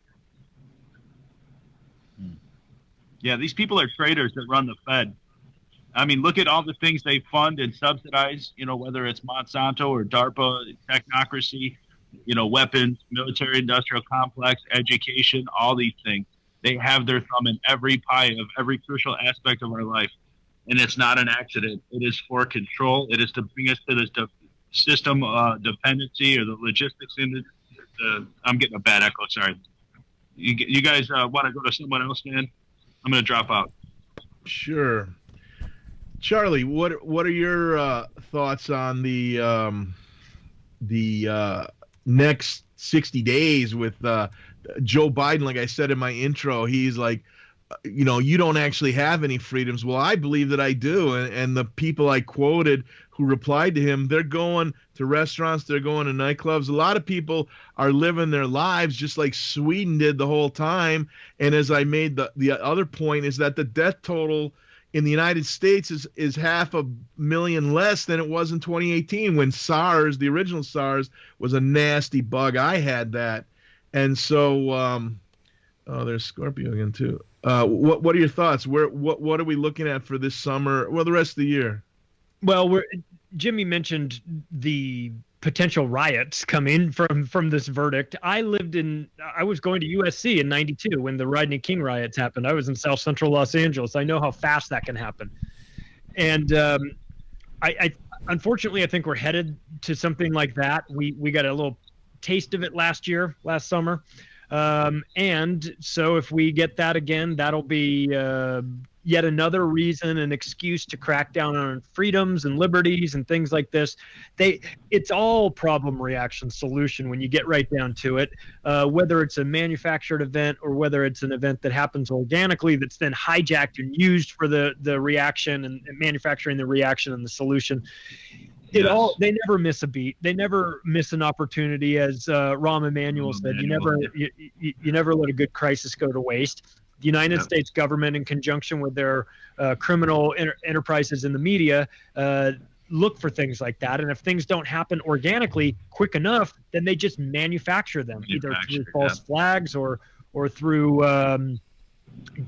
Yeah, these people are traitors that run the Fed. I mean, look at all the things they fund and subsidize, whether it's Monsanto or DARPA, technocracy, weapons, military industrial complex, education, all these things. They have their thumb in every pie of every crucial aspect of our life. And it's not an accident. It is for control. It is to bring us to this system dependency or the logistics in I'm getting a bad echo. Sorry. You guys want to go to someone else, man? I'm going to drop out. Sure. Charlie, what are your thoughts on the next 60 days with Joe Biden? Like I said in my intro, he's like, you don't actually have any freedoms. Well, I believe that I do. And the people I quoted who replied to him, they're going to restaurants, they're going to nightclubs. A lot of people are living their lives just like Sweden did the whole time. And as I made the other point is that the death toll in the United States is 500,000 less than it was in 2018 when SARS, the original SARS, was a nasty bug. I had that. And so, there's Scorpio again too. What are your thoughts? What are we looking at for this summer? Well, the rest of the year. Well, Jimmy mentioned the potential riots coming from this verdict. I was going to USC in '92 when the Rodney King riots happened. I was in South Central Los Angeles. I know how fast that can happen. And I unfortunately, I think we're headed to something like that. We got a little taste of it last summer. And so if we get that again, that'll be yet another reason, an excuse to crack down on freedoms and liberties and things like this. It's all problem, reaction, solution when you get right down to it, whether it's a manufactured event or whether it's an event that happens organically that's then hijacked and used for the reaction and manufacturing the reaction and the solution. They never miss a beat. They never miss an opportunity, as Rahm Emanuel said. You never let a good crisis go to waste. The United States government, in conjunction with their criminal enterprises in the media, look for things like that. And if things don't happen organically quick enough, then they just manufacture them, either through false flags or through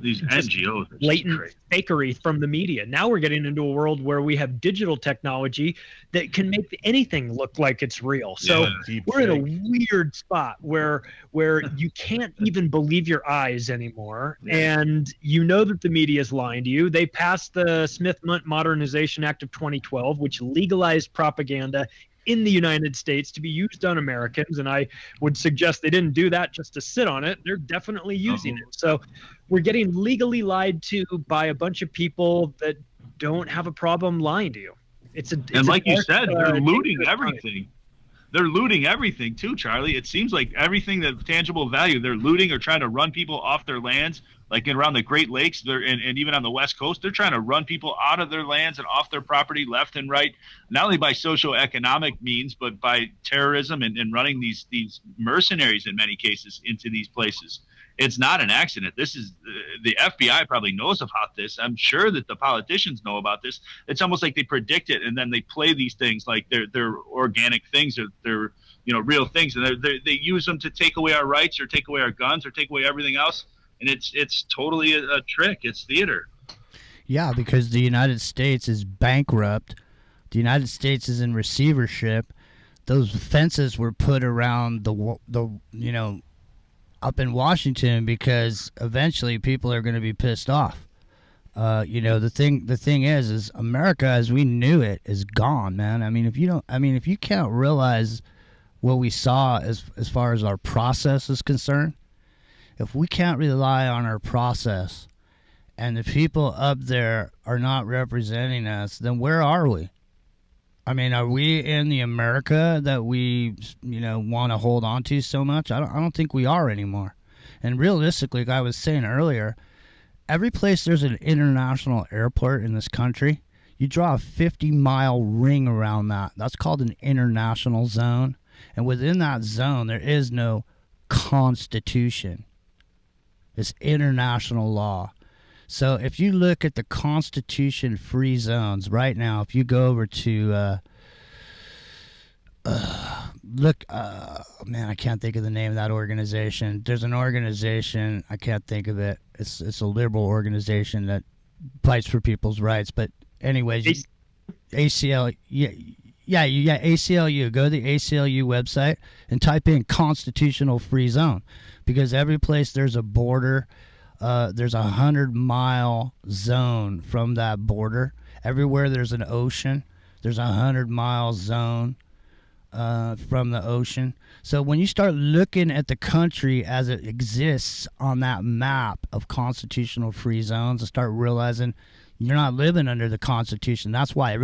these NGOs, blatant fakery from the media. Now we're getting into a world where we have digital technology that can make anything look like it's real. So we're in a weird spot where you can't even believe your eyes anymore. And you know that the media is lying to you. They passed the Smith Modernization Act of 2012, which legalized propaganda in the United States to be used on Americans. And I would suggest they didn't do that just to sit on it. They're definitely using it. So we're getting legally lied to by a bunch of people that don't have a problem lying to you. And like you said, they're looting everything. They're looting everything too, Charlie. It seems like everything that's tangible value, they're looting or trying to run people off their lands, like around the Great Lakes, and even on the West Coast. They're trying to run people out of their lands and off their property left and right, not only by socioeconomic means, but by terrorism and running these mercenaries in many cases into these places. It's not an accident. This is the FBI probably knows about this. I'm sure that the politicians know about this. It's almost like they predict it, and then they play these things like they're organic things, or they're real things, and they use them to take away our rights or take away our guns or take away everything else. And it's totally a trick. It's theater. Yeah, because the United States is bankrupt. The United States is in receivership. Those fences were put around the up in Washington because eventually people are going to be pissed off. The thing is America as we knew it is gone, man. If you can't realize what we saw as far as our process is concerned, if we can't rely on our process and the people up there are not representing us, then where are we? Are we in the America that we, want to hold on to so much? I don't think we are anymore. And realistically, like I was saying earlier, every place there's an international airport in this country, you draw a 50-mile ring around that. That's called an international zone. And within that zone, there is no constitution. It's international law. So if you look at the Constitution-free zones right now, if you go over to I can't think of the name of that organization. There's an organization, I can't think of it. It's a liberal organization that fights for people's rights. But anyways, ACLU. ACLU. Go to the ACLU website and type in constitutional free zone, because every place there's a border. There's 100-mile zone from that border. Everywhere there's an ocean, there's 100-mile zone from the ocean. So when you start looking at the country as it exists on that map of constitutional free zones, and start realizing you're not living under the Constitution. That's why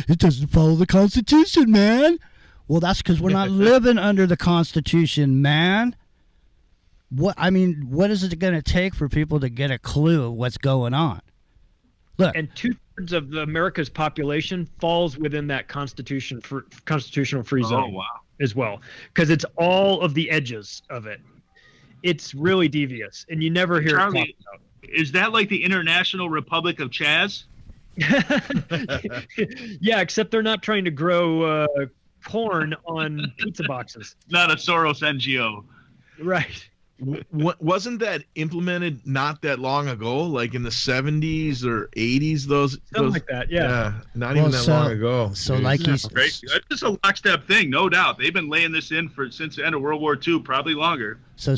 it doesn't follow the Constitution, man. Well, that's because we're not living under the Constitution, man. What is it going to take for people to get a clue of what's going on? Look, and 2/3 of America's population falls within that constitutional free zone. As well, because it's all of the edges of it. It's really devious, and you never hear it talked about. Is that like the International Republic of Chaz? Yeah, except they're not trying to grow corn on pizza boxes. Not a Soros NGO. Right. Wasn't that implemented not that long ago, like in the 70s or 80s? Something like that, yeah. Not even that long ago. So like he's great. It's just a lockstep thing, no doubt. They've been laying this in since the end of World War II, probably longer. So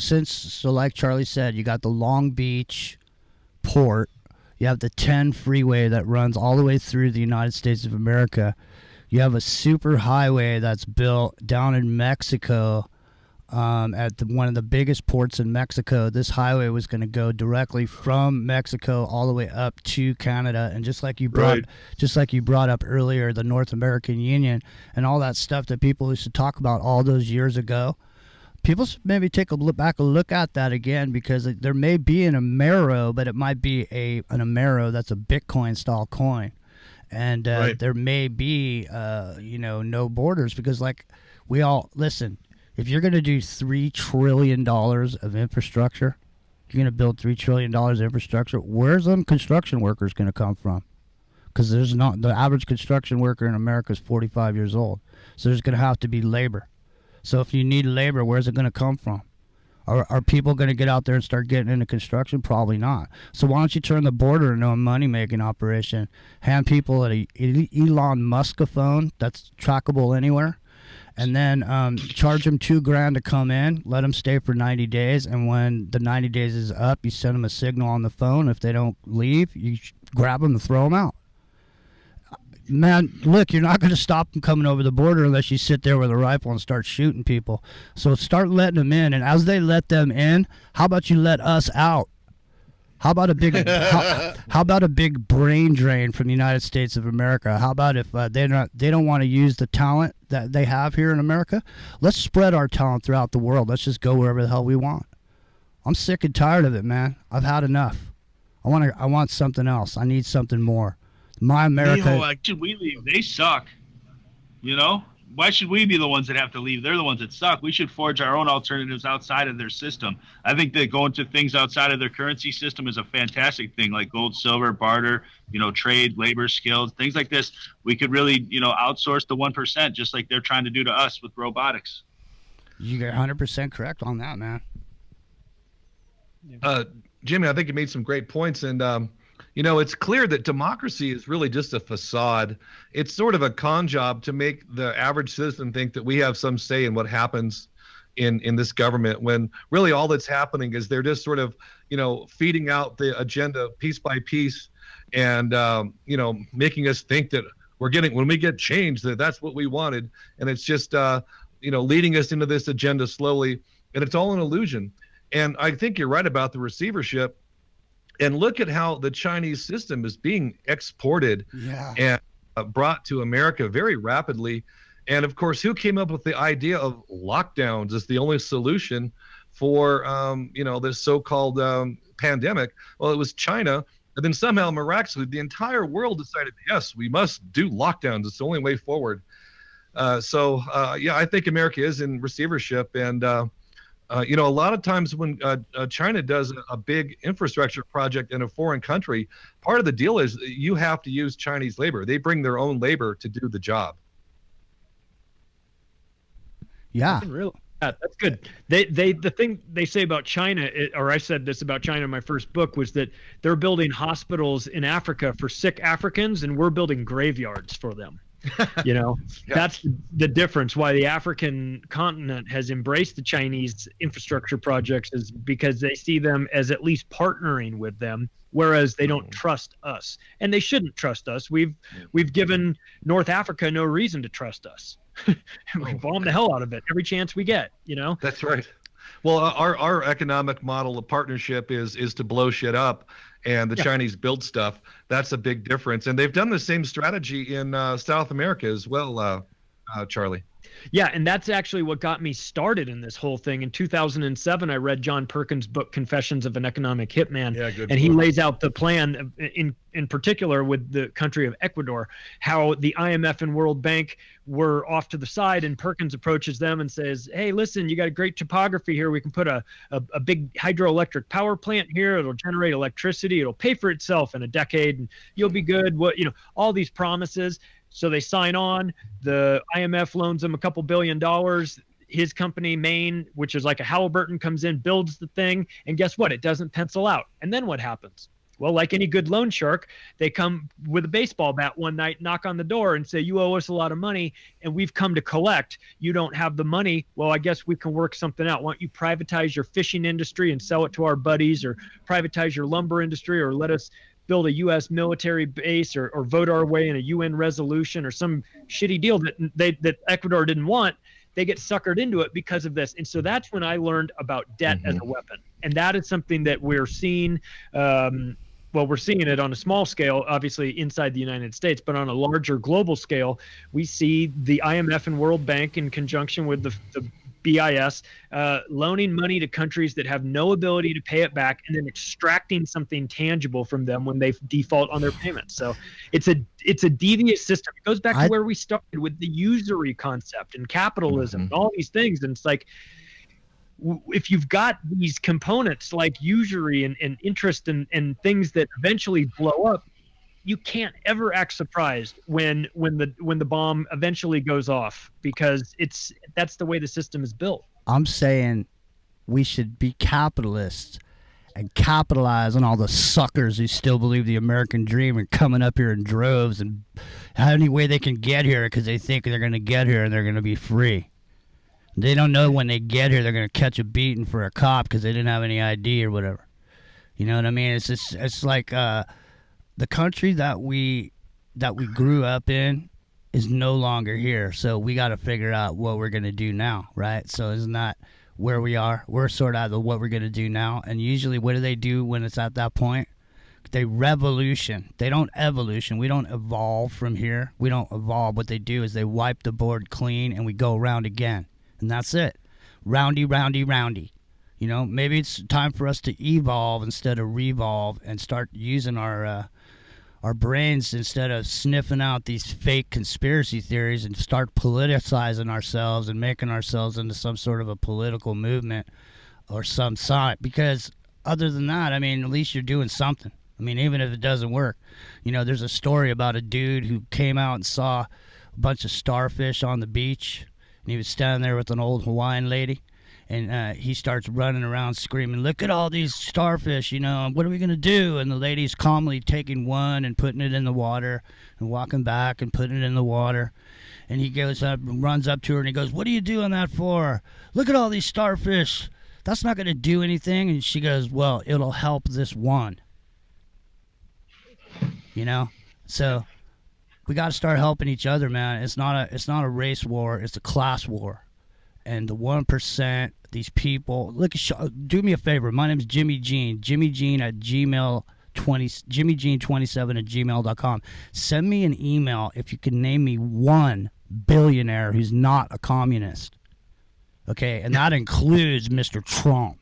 like Charlie said, you got the Long Beach port, you have the 10 freeway that runs all the way through the United States of America. You have a super highway that's built down in Mexico. At one of the biggest ports in Mexico. This highway was going to go directly from Mexico all the way up to Canada, and just like you brought up earlier, the North American Union and all that stuff that people used to talk about all those years ago. People should maybe take a look at that again, because there may be an Amero, but it might be an Amero that's a Bitcoin style coin, and there may be no borders, because like we all listen. If you're going to do $3 trillion of infrastructure, you're going to build $3 trillion of infrastructure, where's them construction workers going to come from? Because the average construction worker in America is 45 years old. So there's going to have to be labor. So if you need labor, where's it going to come from? Are people going to get out there and start getting into construction? Probably not. So why don't you turn the border into a money-making operation? Hand people an Elon Musk phone that's trackable anywhere. And then charge them $2,000 to come in, let them stay for 90 days, and when the 90 days is up, you send them a signal on the phone. If they don't leave, you grab them and throw them out. Man, look, you're not going to stop them coming over the border unless you sit there with a rifle and start shooting people. So start letting them in, and as they let them in, how about you let us out? How about a big how about a big brain drain from the United States of America? How about if they don't want to use the talent that they have here in America? Let's spread our talent throughout the world. Let's just go wherever the hell we want. I'm sick and tired of it, man. I've had enough. I want something else. I need something more. My America. Why should we leave? They suck. Why should we be the ones that have to leave? They're the ones that suck. We should forge our own alternatives outside of their system. I think that going to things outside of their currency system is a fantastic thing, like gold, silver, barter, trade, labor, skills, things like this. We could really, outsource the 1%, just like they're trying to do to us with robotics. You're 100% correct on that, man. Jimmy, I think you made some great points, and it's clear that democracy is really just a facade. It's sort of a con job to make the average citizen think that we have some say in what happens in this government, when really all that's happening is they're just sort of, feeding out the agenda piece by piece, and, making us think that when we get change, that's what we wanted. And it's just, leading us into this agenda slowly, and it's all an illusion. And I think you're right about the receivership. And look at how the Chinese system is being exported and brought to America very rapidly. And of course, who came up with the idea of lockdowns as the only solution for, this so-called pandemic? Well, it was China. And then somehow, miraculously, the entire world decided, yes, we must do lockdowns. It's the only way forward. I think America is in receivership. And, a lot of times when China does a big infrastructure project in a foreign country, part of the deal is you have to use Chinese labor. They bring their own labor to do the job. Yeah. That's good. The thing they say about China, or I said this about China in my first book, was that they're building hospitals in Africa for sick Africans, and we're building graveyards for them. That's the difference. Why the African continent has embraced the Chinese infrastructure projects is because they see them as at least partnering with them, whereas they don't trust us, and they shouldn't trust us. We've given North Africa no reason to trust us. We bomb the hell out of it every chance we get. That's right. Well, our economic model of partnership is to blow shit up, and the Chinese build stuff. That's a big difference, and they've done the same strategy in South America as well. Charlie. Yeah, and that's actually what got me started in this whole thing. In 2007, I read John Perkins' book Confessions of an Economic Hitman, and he lays out the plan in particular with the country of Ecuador, how the IMF and World Bank were off to the side, and Perkins approaches them and says, hey, listen, you got a great topography here. We can put a big hydroelectric power plant here. It'll generate electricity. It'll pay for itself in a decade, and you'll be good. All these promises. So they sign on. The IMF loans them a couple $2 billion. His company, Maine, which is like a Halliburton, comes in, builds the thing, and guess what? It doesn't pencil out. And then what happens? Well, like any good loan shark, they come with a baseball bat one night, knock on the door, and say, you owe us a lot of money, and we've come to collect. You don't have the money. Well, I guess we can work something out. Why don't you privatize your fishing industry and sell it to our buddies, or privatize your lumber industry, or let us build a U.S. military base, or vote our way in a UN resolution, or some shitty deal that Ecuador didn't want. They get suckered into it because of this. And so that's when I learned about debt as a weapon. And that is something that we're seeing. We're seeing it on a small scale, obviously inside the United States, but on a larger global scale, we see the IMF and World Bank in conjunction with the BIS loaning money to countries that have no ability to pay it back, and then extracting something tangible from them when they default on their payments. So it's a devious system. It goes back to where we started with the usury concept and capitalism and all these things. And it's like, if you've got these components like usury and interest and things that eventually blow up, you can't ever act surprised when the bomb eventually goes off, because that's the way the system is built. I'm saying we should be capitalists and capitalize on all the suckers who still believe the American dream and coming up here in droves and any way they can get here because they think they're going to get here and they're going to be free. They don't know when they get here they're going to catch a beating for a cop because they didn't have any ID or whatever. You know what I mean? It's like the country that we grew up in is no longer here. So we got to figure out what we're going to do now, right? So isn't that where we are? We're sort of what we're going to do now. And usually what do they do when it's at that point? They revolution. They don't evolution. We don't evolve from here. We don't evolve. What they do is they wipe the board clean and we go around again. And that's it. Roundy, roundy, roundy. You know, maybe it's time for us to evolve instead of revolve and start using our brains instead of sniffing out these fake conspiracy theories and start politicizing ourselves and making ourselves into some sort of a political movement or some side. Because other than that, I mean, at least you're doing something. I mean, even if it doesn't work. You know, there's a story about a dude who came out and saw a bunch of starfish on the beach. And he was standing there with an old Hawaiian lady. And he starts running around screaming, look at all these starfish, you know, what are we going to do? And the lady's calmly taking one and putting it in the water and walking back and putting it in the water. And he goes up and runs up to her and he goes, what are you doing that for? Look at all these starfish. That's not going to do anything. And she goes, well, it'll help this one. You know? So we got to start helping each other, man. It's not a race war. It's a class war. And the 1%, these people, do me a favor. My name's Jimmy Jean. Jimmy Jean at jimmyjean27@gmail.com. Send me an email if you can name me one billionaire who's not a communist. Okay, and that includes Mr. Trump.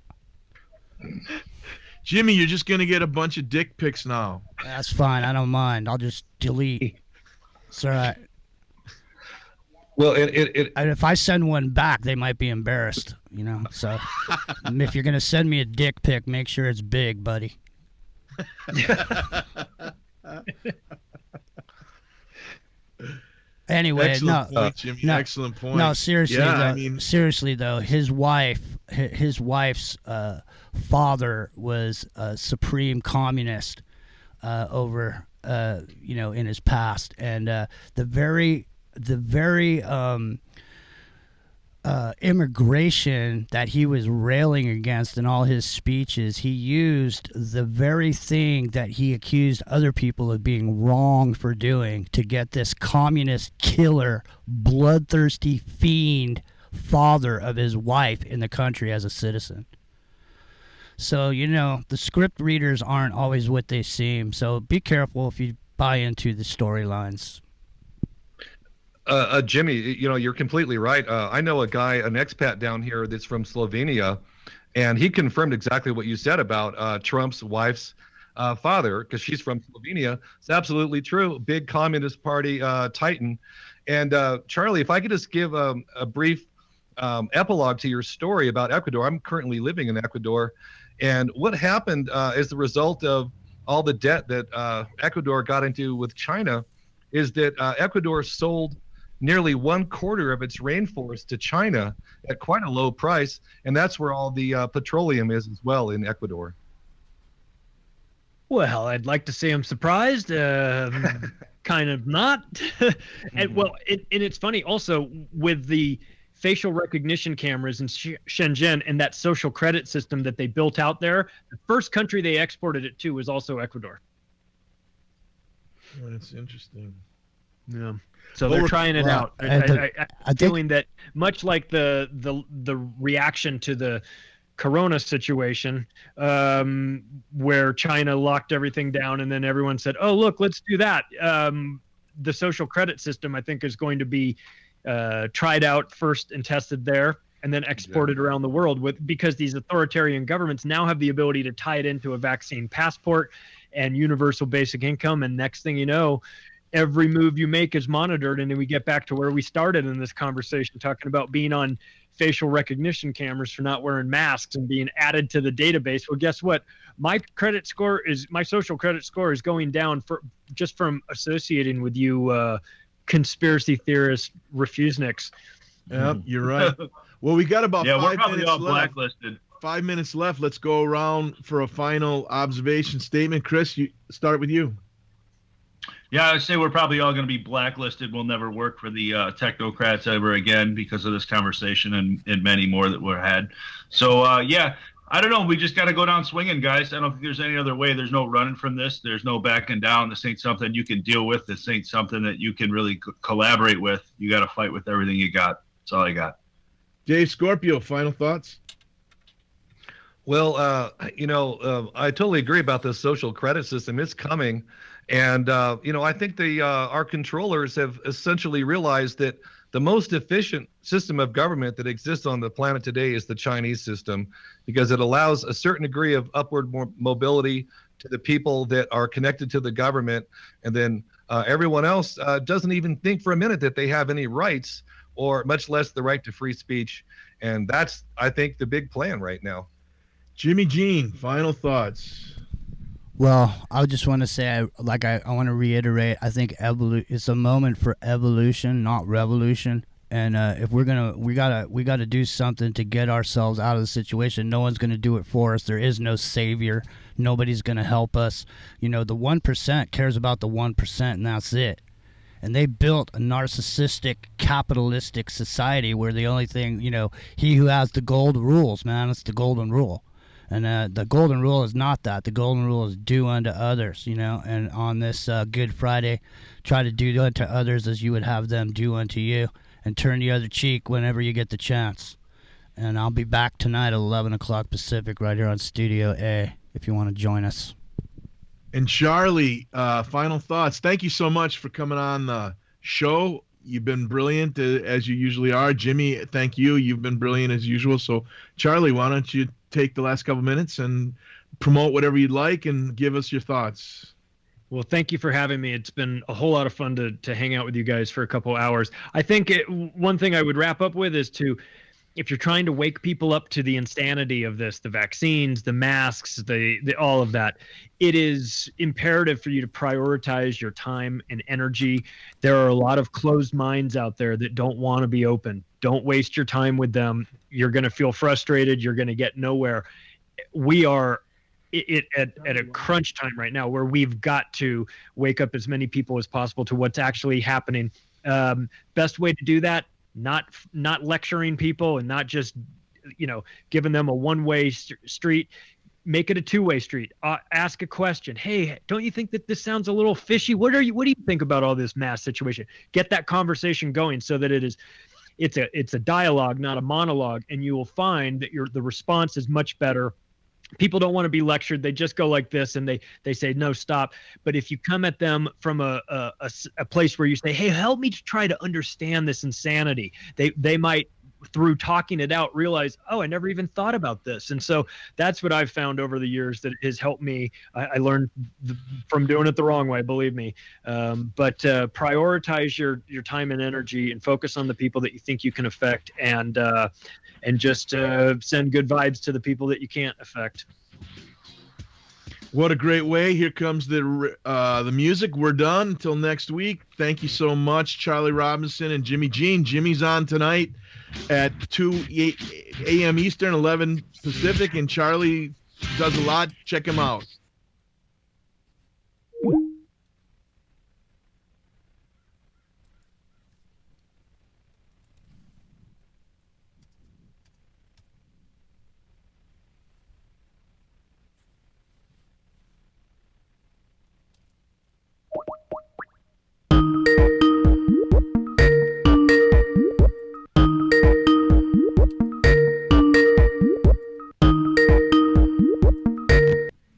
Jimmy, you're just gonna get a bunch of dick pics now. That's fine. I don't mind. I'll just delete. It's all right. Well, and if I send one back, they might be embarrassed, you know. So if you're gonna send me a dick pic, make sure it's big, buddy. Anyway, excellent point, Jimmy. Excellent point. No, seriously, yeah, seriously though, his wife's father was a supreme communist over in his past, and the very immigration that he was railing against in all his speeches, he used the very thing that he accused other people of being wrong for doing to get this communist killer, bloodthirsty fiend father of his wife in the country as a citizen. So, you know, the script readers aren't always what they seem, so be careful if you buy into the storylines. Jimmy, you're completely right. I know a guy, an expat down here that's from Slovenia, and he confirmed exactly what you said about Trump's wife's father, because she's from Slovenia. It's absolutely true. Big Communist Party titan. And Charlie, if I could just give a brief epilogue to your story about Ecuador. I'm currently living in Ecuador. And what happened as the result of all the debt that Ecuador got into with China is that Ecuador sold nearly 1/4 of its rainforest to China at quite a low price. And that's where all the petroleum is as well in Ecuador. Well, I'd like to say I'm surprised. Kind of not. And well, and it's funny also with the facial recognition cameras in Shenzhen and that social credit system that they built out there. The first country they exported it to was also Ecuador. Well, that's interesting. Yeah. So they're trying it out. I'm feeling that much like the reaction to the Corona situation, where China locked everything down and then everyone said, oh, look, let's do that. The social credit system, I think, is going to be tried out first and tested there and then exported around the world because these authoritarian governments now have the ability to tie it into a vaccine passport and universal basic income. And next thing you know, every move you make is monitored. And then we get back to where we started in this conversation, talking about being on facial recognition cameras for not wearing masks and being added to the database. Well, guess what? My social credit score is going down just from associating with you, conspiracy theorist refusenicks. Yeah, you're right. Well, we got about 5 minutes we're probably all left. blacklisted. 5 minutes left. Let's go around for a final observation statement. Chris, you start with you. Yeah, I'd say we're probably all going to be blacklisted. We'll never work for the technocrats ever again because of this conversation and many more that were had. So, I don't know. We just got to go down swinging, guys. I don't think there's any other way. There's no running from this. There's no backing down. This ain't something you can deal with. This ain't something that you can really collaborate with. You got to fight with everything you got. That's all I got. Dave Scorpio, final thoughts? Well, I totally agree about this social credit system. It's coming. And, I think our controllers have essentially realized that the most efficient system of government that exists on the planet today is the Chinese system, because it allows a certain degree of upward mobility to the people that are connected to the government. And then everyone else doesn't even think for a minute that they have any rights, or much less the right to free speech. And that's, I think, the big plan right now. Jimmy Jean, final thoughts. Well, I just want to say, I want to reiterate, I think it's a moment for evolution, not revolution. And if we gotta do something to get ourselves out of the situation. No one's gonna do it for us. There is no savior. Nobody's gonna help us. The 1% cares about the 1%, and that's it. And they built a narcissistic, capitalistic society where the only thing, he who has the gold rules, man. It's the golden rule. And the golden rule is not that. The golden rule is do unto others, And on this Good Friday, try to do unto others as you would have them do unto you. And turn the other cheek whenever you get the chance. And I'll be back tonight at 11 o'clock Pacific right here on Studio A if you want to join us. And Charlie, final thoughts. Thank you so much for coming on the show. You've been brilliant as you usually are. Jimmy, thank you. You've been brilliant as usual. So, Charlie, why don't you take the last couple minutes and promote whatever you'd like and give us your thoughts. Well, thank you for having me. It's been a whole lot of fun to hang out with you guys for a couple hours. I think one thing I would wrap up with is if you're trying to wake people up to the insanity of this, the vaccines, the masks, the all of that, it is imperative for you to prioritize your time and energy. There are a lot of closed minds out there that don't want to be open. Don't waste your time with them. You're going to feel frustrated. You're going to get nowhere. We are at a crunch time right now where we've got to wake up as many people as possible to what's actually happening. Best way to do that, not lecturing people and not just, giving them a one-way street. Make it a two-way street. Ask a question. Hey, don't you think that this sounds a little fishy? What do you think about all this mass situation? Get that conversation going so that it's a dialogue, not a monologue, and you will find that the response is much better people don't want to be lectured. They just go like this and they say, no, stop. But if you come at them from a place where you say, hey, help me to try to understand this insanity, they might, through talking it out, realize, oh, I never even thought about this. And so that's what I've found over the years that has helped me. I learned from doing it the wrong way, believe me. But prioritize your time and energy and focus on the people that you think you can affect, and just send good vibes to the people that you can't affect. What a great way. Here comes the music. We're done until next week. Thank you so much, Charlie Robinson and Jimmy Jean. Jimmy's on tonight at 2 a.m. Eastern, 11 Pacific, and Charlie does a lot. Check him out.